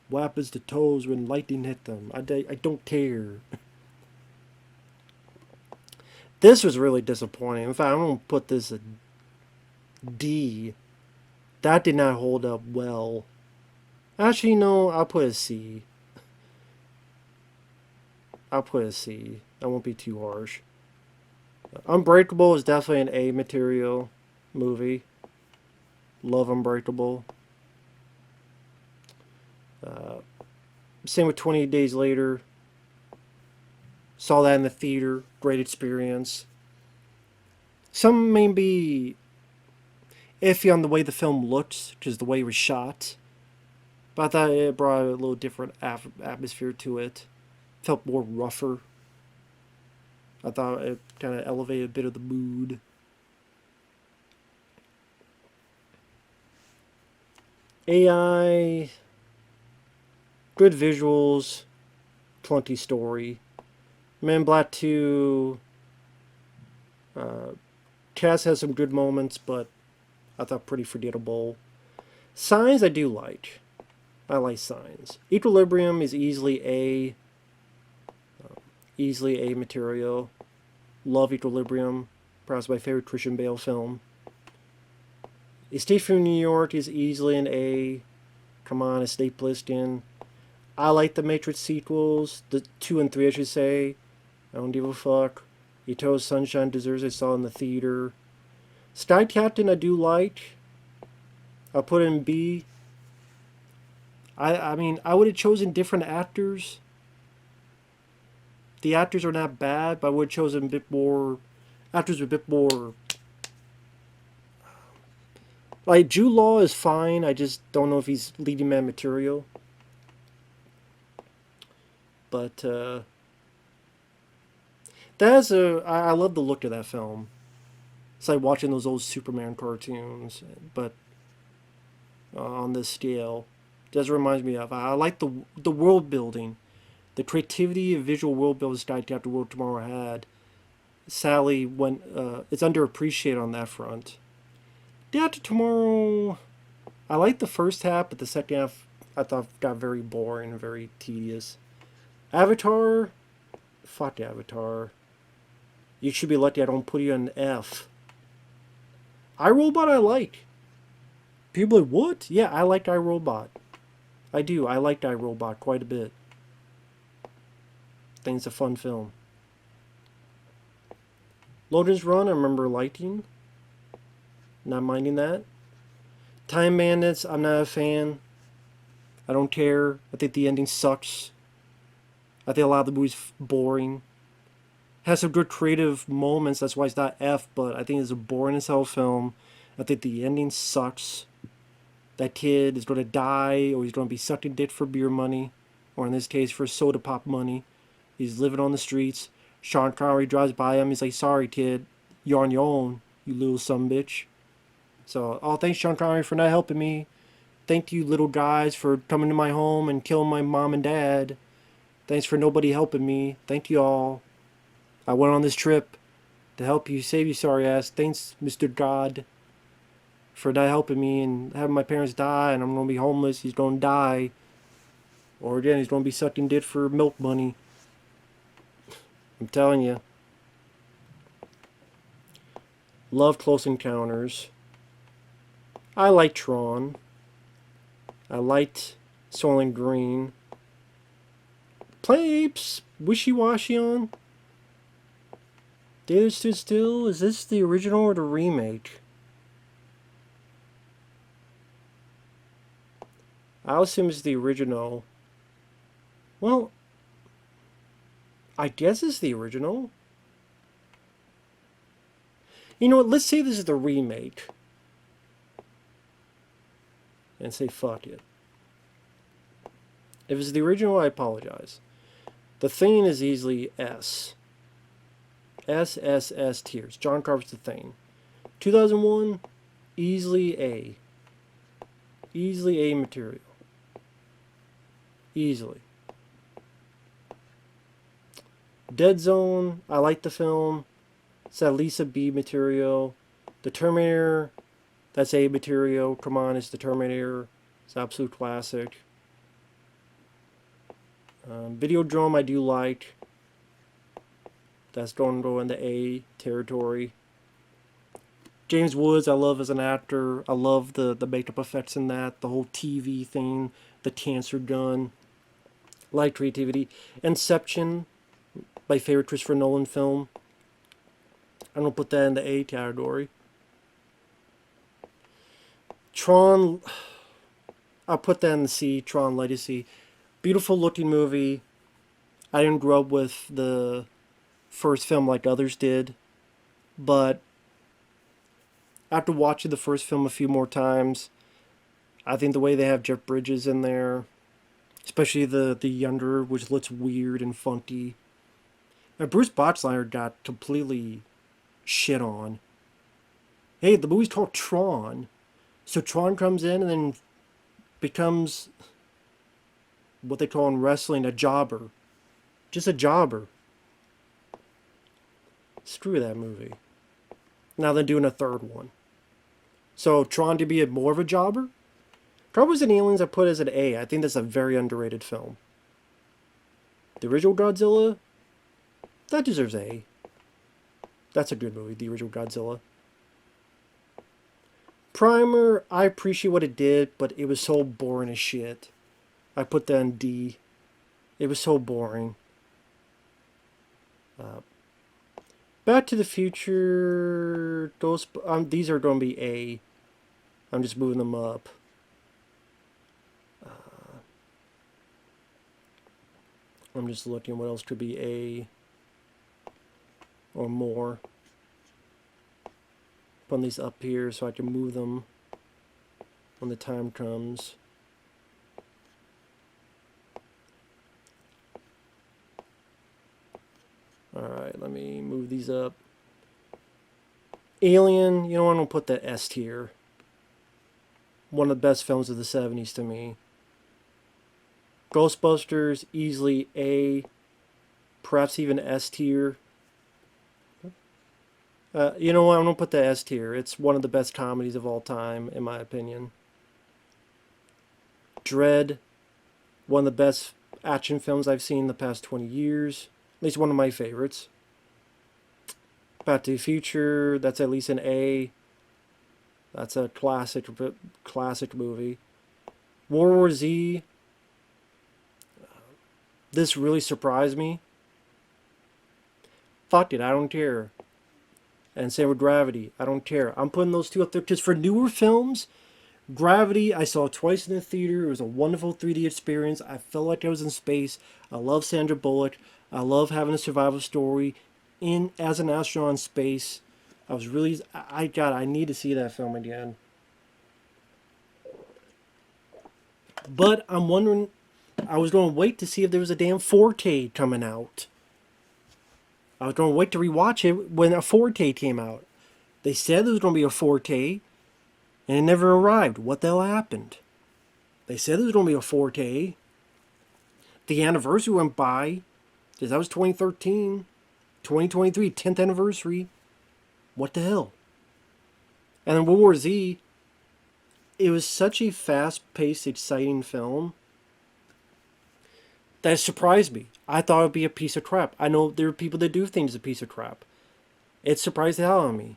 What happens to toes when lightning hit them? I don't care. This was really disappointing. In fact, I'm going to put this at D. That did not hold up well. Actually, no, I'll put a C. I'll put a C. I won't be too harsh. Unbreakable is definitely an A material movie. Love Unbreakable. Same with 28 Days Later. Saw that in the theater. Great experience. Some may be iffy on the way the film looked, because the way it was shot. But I thought it brought a little different atmosphere to it. Felt more rougher. I thought it kind of elevated a bit of the mood. AI, good visuals, clunky story. Men in Black 2, Cass has some good moments, but I thought pretty forgettable. Signs I do like. I like Signs. Equilibrium is easily A. Easily A material. Love Equilibrium. Perhaps my favorite Christian Bale film. Escape from New York is easily an A. Come on, Escape Plissken. I like the Matrix sequels. The 2 and 3, I should say. I don't give a fuck. Eternal Sunshine deserves I saw in the theater. Sky Captain I do like. I'll put it in B. I mean, I would have chosen different actors. The actors are not bad, but I would have chosen a bit more... Actors with a bit more... Like, Jude Law is fine. I just don't know if he's leading man material. But, that I love the look of that film. It's like watching those old Superman cartoons, but on this scale. Does remind me of. I like the world building, the creativity of visual world building Night After World Tomorrow had. Sadly, when it's underappreciated on that front. Day After Tomorrow, I liked the first half, but the second half I thought got very boring and very tedious. Avatar, fuck Avatar. You should be lucky I don't put you an F. iRobot I like. People are like, what? Yeah, I liked iRobot. I do. I liked iRobot quite a bit. I think it's a fun film. Logan's Run, I remember liking. Not minding that. Time Bandits, I'm not a fan. I don't care. I think the ending sucks. I think a lot of the movie's boring. Has some good creative moments, that's why it's not F, but I think it's a boring as hell film. I think the ending sucks. That kid is going to die, or he's going to be sucking dick for beer money, or in this case for soda pop money. He's living on the streets. Sean Connery drives by him. He's like, sorry, kid. You're on your own, you little sumbitch. So, oh, thanks, Sean Connery, for not helping me. Thank you, little guys, for coming to my home and killing my mom and dad. Thanks for nobody helping me. Thank you all. I went on this trip to help you, save you, sorry ass. Thanks, Mr. God, for not helping me and having my parents die, and I'm going to be homeless. He's going to die. Or again, he's going to be sucking dick for milk money. I'm telling you. Love Close Encounters. I like Tron. I liked Soylent Green. Planet Apes, wishy-washy on. Day That Stood Still, is this the original or the remake? I'll assume it's the original. Well, I guess it's the original. You know what, let's say this is the remake. And say fuck it. If it's the original, I apologize. The Thing is easily S. S tiers. John Carpenter's The Thing. 2001, easily A. Easily A material. Easily. Dead Zone, I like the film. It's at least a B material. The Terminator, that's A material. Come on, it's the Terminator. It's an absolute classic. Videodrome I do like. That's going to go into A territory. James Woods I love as an actor. I love the makeup effects in that. The whole TV thing. The cancer gun. Like creativity. Inception, my favorite Christopher Nolan film. I'm going to put that in the A category. Tron, I'll put that in the C. Tron Legacy. Beautiful looking movie. I didn't grow up with the first film like others did, but after watching the first film a few more times, I think the way they have Jeff Bridges in there, especially the younger, which looks weird and funky. Now, Bruce Boxleitner got completely shit on. Hey, the movie's called Tron, so Tron comes in and then becomes what they call in wrestling a jobber. Just a jobber. Screw that movie. Now they're doing a third one. So Tron to be more of a jobber? Cowboys and Aliens I put as an A. I think that's a very underrated film. The original Godzilla? That deserves A. That's a good movie, the original Godzilla. Primer, I appreciate what it did, but it was so boring as shit. I put that in D. It was so boring. Back to the Future, these are going to be A. I'm just moving them up. I'm just looking what else could be A or more. Put these up here so I can move them when the time comes. Alright. Alright, let me move these up. Alien, you know, I'm going to put that S tier. One of the best films of the 70s to me. Ghostbusters, easily A, perhaps even S tier. You know what, I'm going to put the S tier. It's one of the best comedies of all time, in my opinion. Dread, one of the best action films I've seen in the past 20 years. At least one of my favorites. Back to the Future, that's at least an A. That's a classic movie. World War Z, this really surprised me. Fuck it, I don't care. And same with Gravity, I don't care. I'm putting those two up there because for newer films, Gravity, I saw twice in the theater. It was a wonderful 3D experience. I felt like I was in space. I love Sandra Bullock. I love having a survival story as an astronaut in space. I was really, I need to see that film again. But I'm wondering, I was going to wait to see if there was a damn 4K coming out. I was going to wait to rewatch it when a 4K came out. They said there was going to be a 4K, and it never arrived. What the hell happened? They said there was going to be a 4K. The anniversary went by, because that was 2013. 2023, 10th anniversary. What the hell? And then World War Z, it was such a fast-paced, exciting film that surprised me. I thought it would be a piece of crap. I know there are people that do things a piece of crap. It surprised the hell out of me.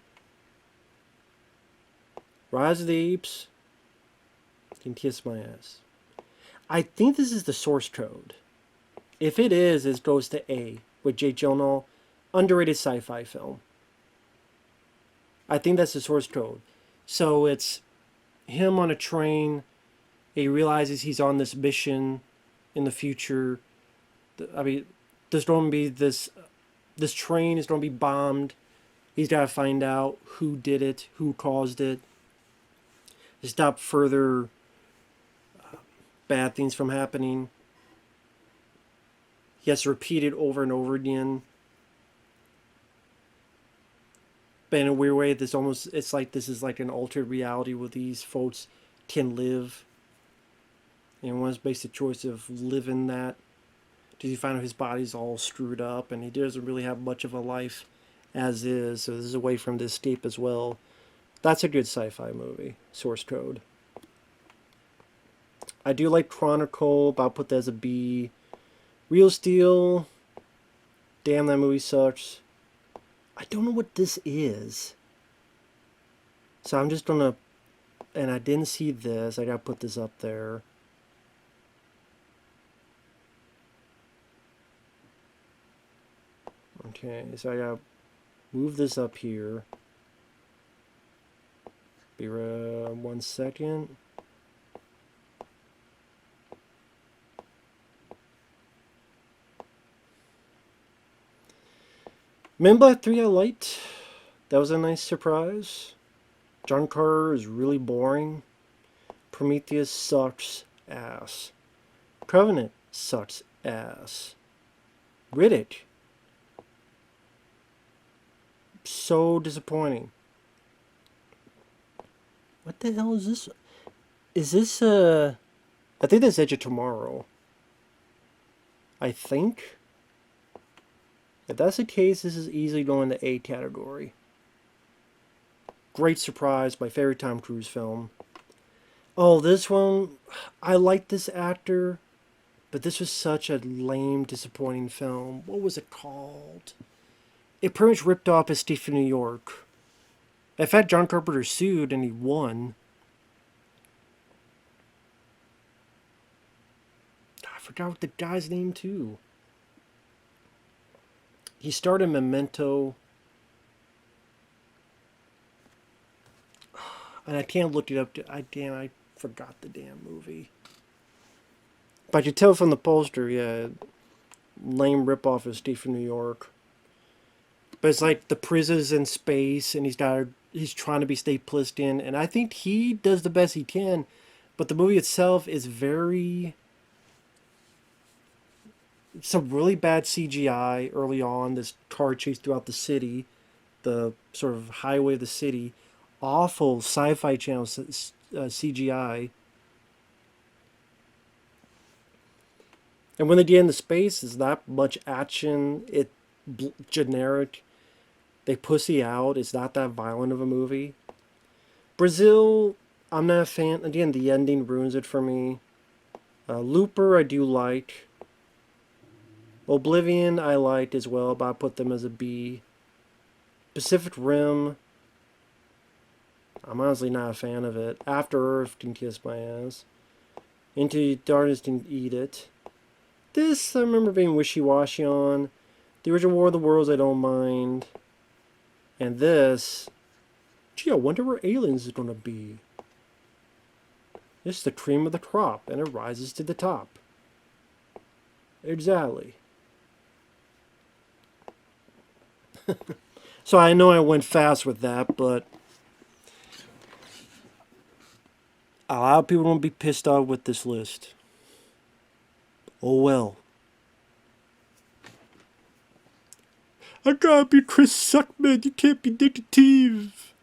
Rise of the Apes can kiss my ass. I think this is the source code. If it is, it goes to A with Jake Gyllenhaal. Underrated sci-fi film. I think that's the source code. So it's him on a train. He realizes he's on this mission in the future. I mean, there's going to be this train is going to be bombed. He's got to find out who did it, who caused it, to stop further bad things from happening. He has to repeat it over and over again. But in a weird way, it's like this is like an altered reality where these folks can live. And one makes the choice of living that. Does he find out his body's all screwed up and he doesn't really have much of a life as is, so this is a way for him to escape as well. That's a good sci-fi movie. Source code. I do like Chronicle, but I'll put that as a B. Real Steel. Damn, that movie sucks. I don't know what this is. So I'm just gonna, and I didn't see this. I gotta put this up there. Okay, so I gotta move this up here. Be 1 second. Men in Black 3 I liked. That was a nice surprise. John Carter is really boring. Prometheus sucks ass. Covenant sucks ass. Riddick. So disappointing. What the hell is this? Is this I think that's Edge of Tomorrow. I think. If that's the case, this is easily going to A category. Great surprise, my favorite Tom Cruise film. Oh, this one, I like this actor, but this was such a lame, disappointing film. What was it called? It pretty much ripped off Escape from New York. In fact, John Carpenter sued and he won. I forgot what the guy's name too. He starred in Memento. And I can't look it up. I forgot the damn movie. But I could tell from the poster, yeah, lame ripoff of Escape from New York. But it's like the prison's in space, and he's trying to be Stay Pliskin, and I think he does the best he can. But the movie itself is very. some really bad CGI early on. This car chase throughout the city, the sort of highway of the city. Awful Sci-Fi Channel CGI. And when they get into space, there's not much action. It generic. They pussy out. It's not that violent of a movie. Brazil, I'm not a fan. Again, the ending ruins it for me. Looper, I do like. Oblivion, I liked as well, but I put them as a B. Pacific Rim, I'm honestly not a fan of it. After Earth can kiss my ass. Into Darkness can eat it. This, I remember being wishy-washy on. The original War of the Worlds, I don't mind. And this, gee, I wonder where Aliens is going to be. This is the cream of the crop, and it rises to the top. Exactly. So I know I went fast with that, but a lot of people won't be pissed off with this list. Oh well. I gotta be Chris Suckman. You can't be negative.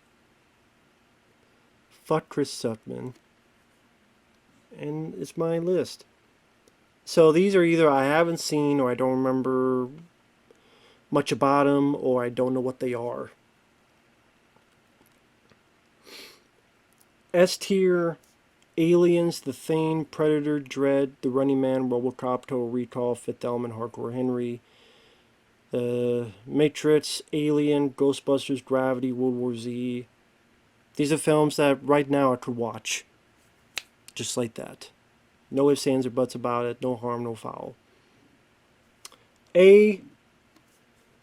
Fuck Chris Suckman. And it's my list. So these are either I haven't seen or I don't remember much about them or I don't know what they are. S tier: Aliens, The Thing, Predator, Dread, The Running Man, RoboCop, Total Recall, Fifth Element, Hardcore Henry, Matrix, Alien, Ghostbusters, Gravity, World War Z. These are films that right now I could watch. Just like that. No ifs, ands, or buts about it. No harm, no foul. A,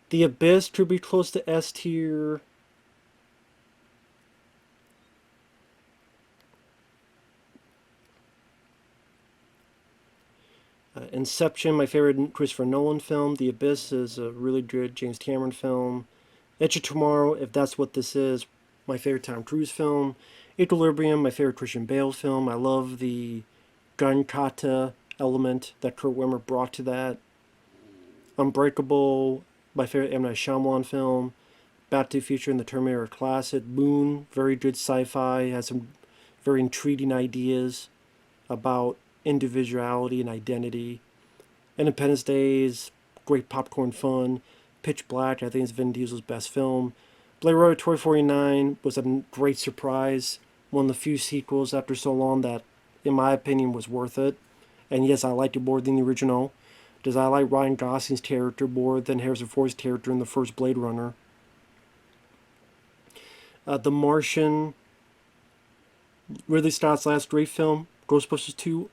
The Abyss could be close to S tier. Inception, my favorite Christopher Nolan film. The Abyss is a really good James Cameron film. Edge of Tomorrow, if that's what this is, my favorite Tom Cruise film. Equilibrium, my favorite Christian Bale film. I love the gun kata element that Kurt Wimmer brought to that. Unbreakable, my favorite M. Night Shyamalan film. Back to the Future and the Terminator Classic. Moon, very good sci-fi, has some very intriguing ideas about individuality and identity. Independence Day is great popcorn fun. Pitch Black, I think, is Vin Diesel's best film. Blade Runner 2049 was a great surprise. One of the few sequels after so long that, in my opinion, was worth it. And yes, I liked it more than the original. Because I like Ryan Gosling's character more than Harrison Ford's character in the first Blade Runner. The Martian, Ridley Scott's last great film. Ghostbusters 2,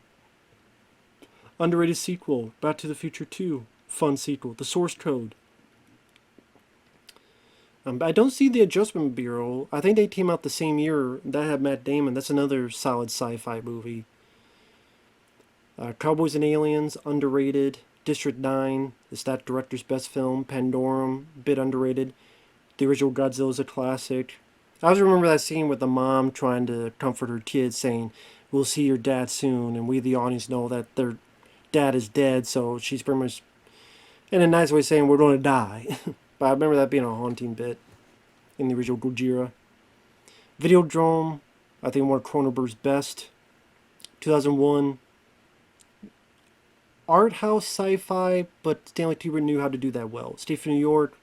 underrated sequel. Back to the Future 2, fun sequel. The Source Code. I don't see The Adjustment Bureau. I think they came out the same year. That had Matt Damon. That's another solid sci-fi movie. Cowboys and Aliens, underrated. District 9 is that director's best film. Pandorum, bit underrated. The original Godzilla is a classic. I always remember that scene with the mom trying to comfort her kids, saying, "We'll see your dad soon," and we, the audience, know that their dad is dead, so she's pretty much, in a nice way, saying, "We're going to die." But I remember that being a haunting bit in the original Gojira. Videodrome, I think one of Cronenberg's best. 2001. Art house sci-fi, but Stanley Kubrick knew how to do that well. Escape from New York,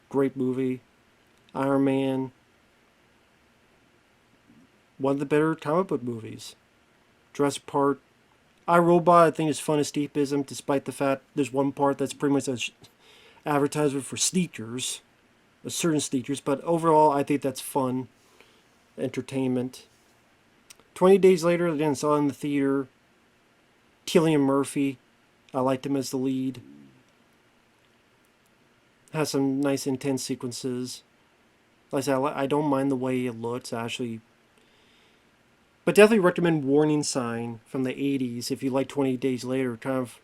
great movie. Iron Man, one of the better comic book movies. Jurassic Park. iRobot, I think, is fun escapism, despite the fact there's one part that's pretty much an advertisement for sneakers, certain sneakers, but overall, I think that's fun entertainment. 20 Days Later, again, saw it in the theater. Cillian Murphy, I liked him as the lead. Has some nice intense sequences. Like I said, I don't mind the way it looks, actually. But definitely recommend Warning Sign from the 80s if you like 20 Days Later. Kind of,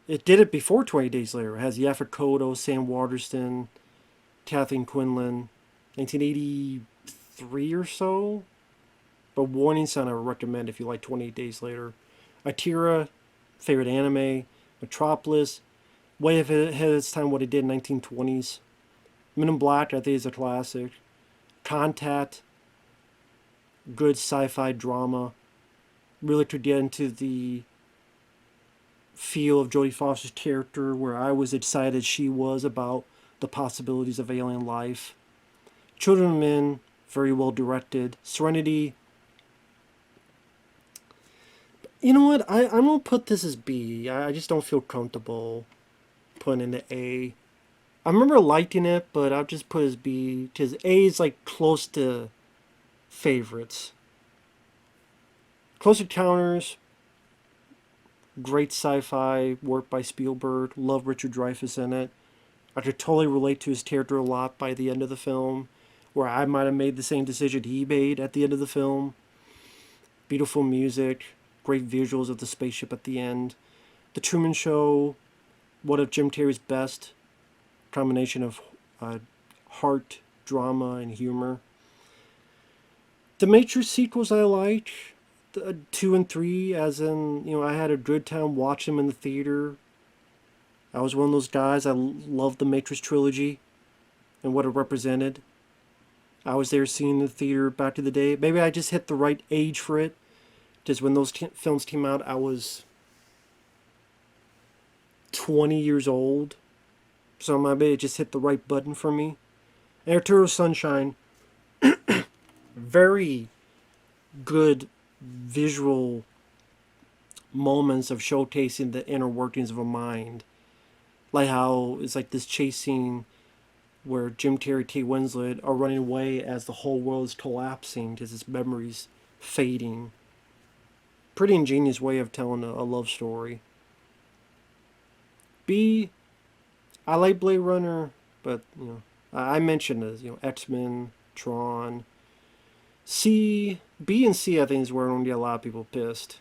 it did it before 20 Days Later. It has Yaphet Kotto, Sam Waterston, Kathleen Quinlan, 1983 or so. But Warning Sign I would recommend if you like 28 Days Later. Akira, favorite anime. Metropolis, way ahead of its time what it did in 1920s. Men in Black, I think, is a classic. Contact, good sci-fi drama. Really could get into the feel of Jodie Foster's character, where I was excited she was about the possibilities of alien life. Children of Men, very well directed. Serenity. You know what? I'm going to put this as B. I just don't feel comfortable putting it in A. I remember liking it, but I'll just put it as B, because A is like close to favorites. Close Encounters, great sci-fi work by Spielberg. Love Richard Dreyfuss in it. I could totally relate to his character a lot by the end of the film, where I might have made the same decision he made at the end of the film. Beautiful music, great visuals of the spaceship at the end. The Truman Show, one of Jim Carrey's best. Combination of heart, drama, and humor. The Matrix sequels I like. 2 and 3, as in, I had a good time watching them in the theater. I was one of those guys. I loved the Matrix trilogy and what it represented. I was there seeing the theater back in the day. Maybe I just hit the right age for it. Just when those films came out, I was 20 years old. So maybe it just hit the right button for me. And Eternal Sunshine, very good visual moments of showcasing the inner workings of a mind. Like how it's like this chase scene where Jim Carrey, Kate Winslet are running away as the whole world is collapsing because his memory's fading. Pretty ingenious way of telling a love story. B, I like Blade Runner, but, I mentioned it, X-Men, Tron. C, B and C, I think, is where I'm going to get a lot of people pissed.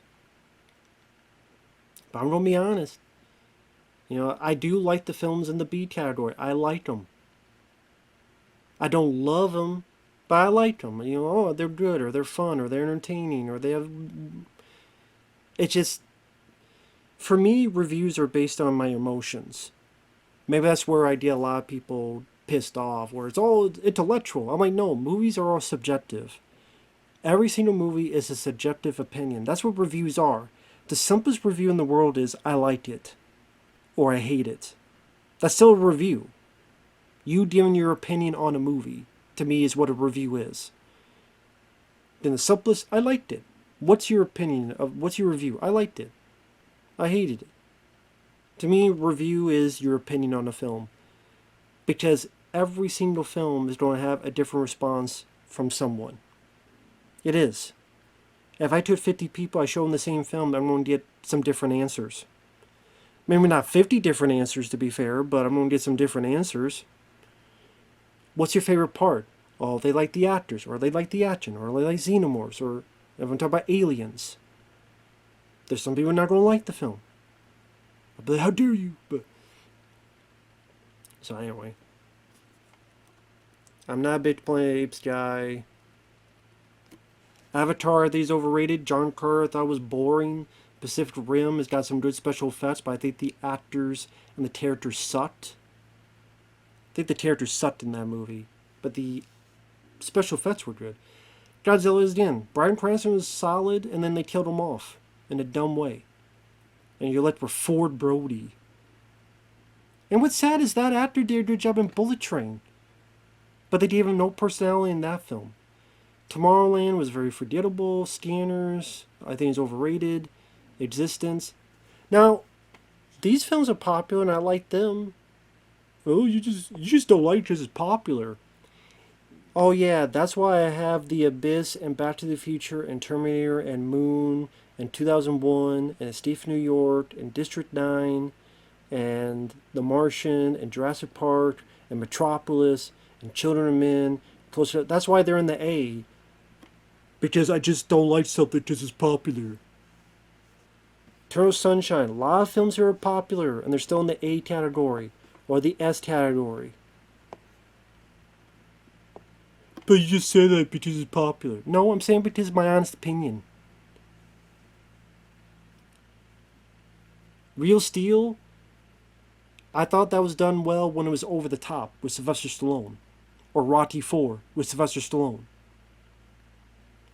But I'm going to be honest. I do like the films in the B category. I like them. I don't love them, but I like them. They're good, or they're fun, or they're entertaining, or they have... It's just... For me, reviews are based on my emotions. Maybe that's where I get a lot of people pissed off, where it's all intellectual. I'm like, no, movies are all subjective. Every single movie is a subjective opinion. That's what reviews are. The simplest review in the world is, I like it, or I hate it. That's still a review. You giving your opinion on a movie, to me, is what a review is. Then the simplest, I liked it. What's your opinion? What's your review? I liked it. I hated it. To me, review is your opinion on a film. Because every single film is going to have a different response from someone. It is. If I took 50 people, I show them the same film, I'm going to get some different answers. Maybe not 50 different answers, to be fair, but I'm going to get some different answers. What's your favorite part? Oh, they like the actors, or they like the action, or they like xenomorphs, or if I'm talking about aliens. There's some people not going to like the film. I'll be like, how dare you? But so anyway, I'm not a big Planet of the Apes guy. Avatar, I think, is overrated. John Carter, I thought was boring. Pacific Rim has got some good special effects, but I think the actors and the characters sucked. I think the characters sucked in that movie, but the special effects were good. Godzilla is again. Bryan Cranston was solid, and then they killed him off in a dumb way. And you're left with Ford Brody. And what's sad is that actor did a good job in Bullet Train, but they gave him no personality in that film. Tomorrowland was very forgettable. Scanners, I think, is overrated. Existence. Now, these films are popular, and I like them. Oh, you just don't like it because it's popular. Oh yeah, that's why I have The Abyss and Back to the Future and Terminator and Moon and 2001 and Escape from New York and District 9 and The Martian and Jurassic Park and Metropolis and Children of Men. That's why they're in the A. Because I just don't like something because it's popular. Eternal Sunshine. A lot of films here are popular and they're still in the A category or the S category. But you just say that because it's popular. No, I'm saying because it's my honest opinion. Real Steel, I thought that was done well when it was over the top with Sylvester Stallone. Or Rocky 4 with Sylvester Stallone.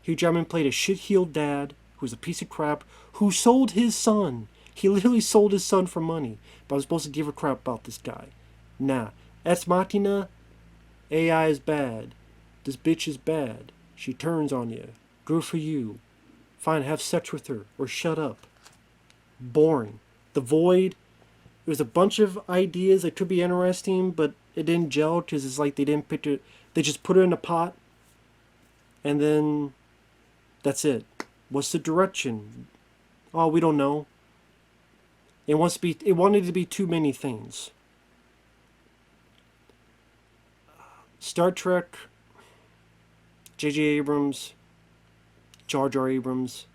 Hugh Jackman played a shit-heeled dad who was a piece of crap who sold his son. He literally sold his son for money. But I was supposed to give a crap about this guy. Nah. Ex Machina, AI is bad. This bitch is bad. She turns on you. Good for you. Fine, have sex with her. Or shut up. Boring. The Void, it was a bunch of ideas that could be interesting, but it didn't gel because it's like they didn't pick it. They just put it in a pot, and then that's it. What's the direction? Oh, we don't know. It wants to be. It wanted to be too many things. Star Trek, J.J. Abrams, Jar Jar Abrams.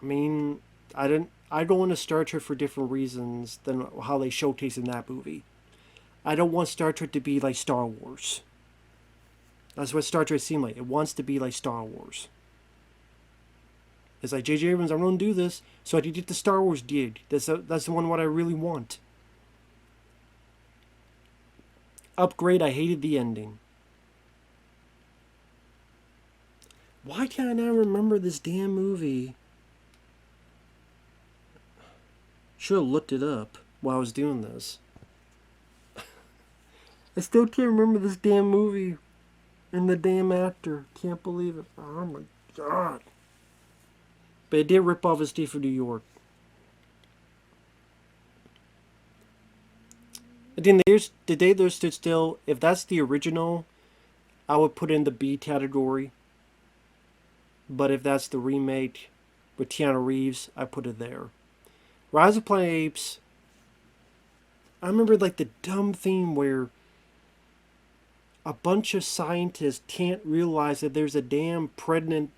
I mean, I go into Star Trek for different reasons than how they showcase in that movie. I don't want Star Trek to be like Star Wars. That's what Star Trek seemed like. It wants to be like Star Wars. It's like J.J. Abrams, I'm going to do this so I can get the Star Wars gig. That's the one what I really want. Upgrade, I hated the ending. Why can't I remember this damn movie? Should have looked it up while I was doing this. I still can't remember this damn movie and the damn actor. Can't believe it. Oh my god. But it did rip off his Steve from New York. And then there's The Day There Stood Still. If that's the original, I would put in the B category. But if that's the remake with Keanu Reeves, I put it there. Rise of Planet Apes. I remember like the dumb theme where a bunch of scientists can't realize that there's a damn pregnant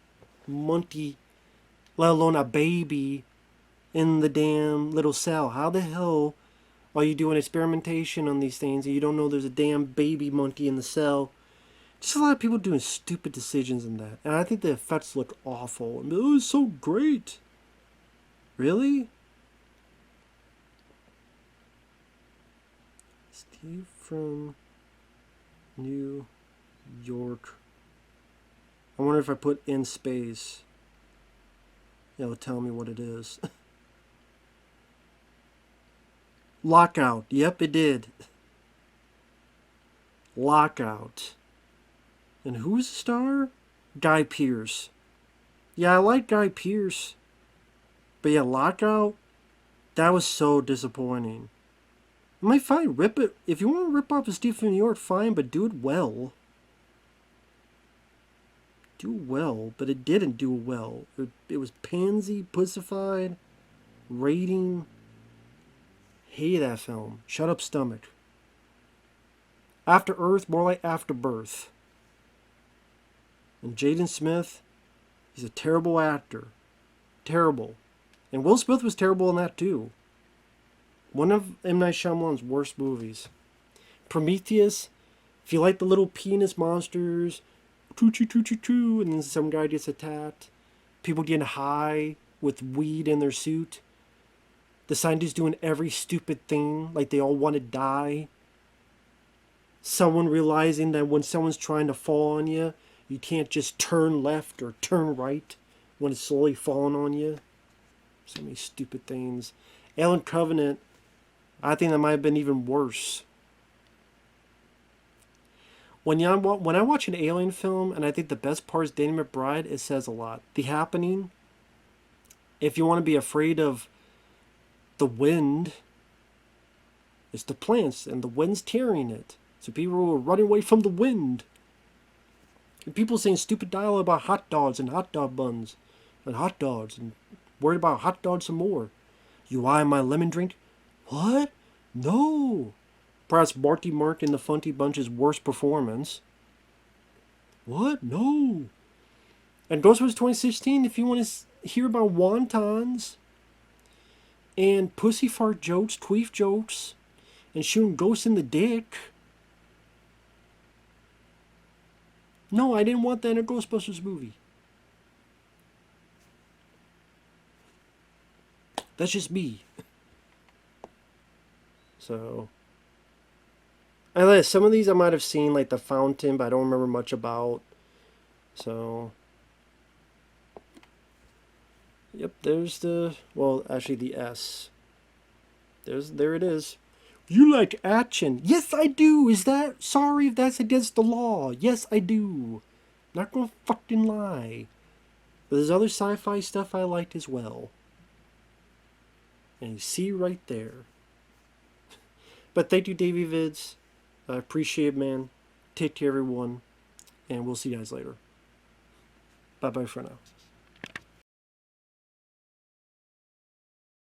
monkey, let alone a baby, in the damn little cell. How the hell are you doing experimentation on these things and you don't know there's a damn baby monkey in the cell? Just a lot of people doing stupid decisions in that. And I think the effects look awful. And it was so great. Really? Steve from New York. I wonder if I put in space, it'll tell me what it is. Lockout. Yep, it did. Lockout. And who's the star? Guy Pearce. Yeah, I like Guy Pearce. But yeah, Lockout, that was so disappointing. I might fine, rip it. If you want to rip off a Steve from New York, fine, but do it well. Do well, but it didn't do well. It was pansy, pussified, rating. Hate that film. Shut up, stomach. After Earth, more like Afterbirth. And Jaden Smith, he's a terrible actor. Terrible. And Will Smith was terrible in that too. One of M. Night Shyamalan's worst movies. Prometheus, if you like the little penis monsters, choo, and then some guy gets attacked. People getting high with weed in their suit. The scientists doing every stupid thing, like they all want to die. Someone realizing that when someone's trying to fall on you, you can't just turn left or turn right when it's slowly falling on you. So many stupid things. Alien Covenant, I think that might have been even worse. When I watch an alien film, and I think the best part is Danny McBride, it says a lot. The Happening, if you want to be afraid of the wind, it's the plants, and the wind's tearing it. So people were running away from the wind. And people saying stupid dialogue about hot dogs and hot dog buns and hot dogs and worried about hot dogs some more. You eye my lemon drink? What? No. Perhaps Marky Mark and the Funky Bunch's worst performance. What? No. And Ghostbusters 2016, if you want to hear about wontons and pussy fart jokes, queef jokes, and shooting ghosts in the dick. No, I didn't want that in a Ghostbusters movie. That's just me. So, and some of these I might have seen, like the fountain, but I don't remember much about. So, yep, there's the, well, actually the S. There it is. You like action? Yes, I do. Is that, sorry if that's against the law? Yes, I do. Not gonna fucking lie. But there's other sci-fi stuff I liked as well. And you see right there. But thank you, DavieVids. I appreciate it, man. Take care, everyone. And we'll see you guys later. Bye-bye for now.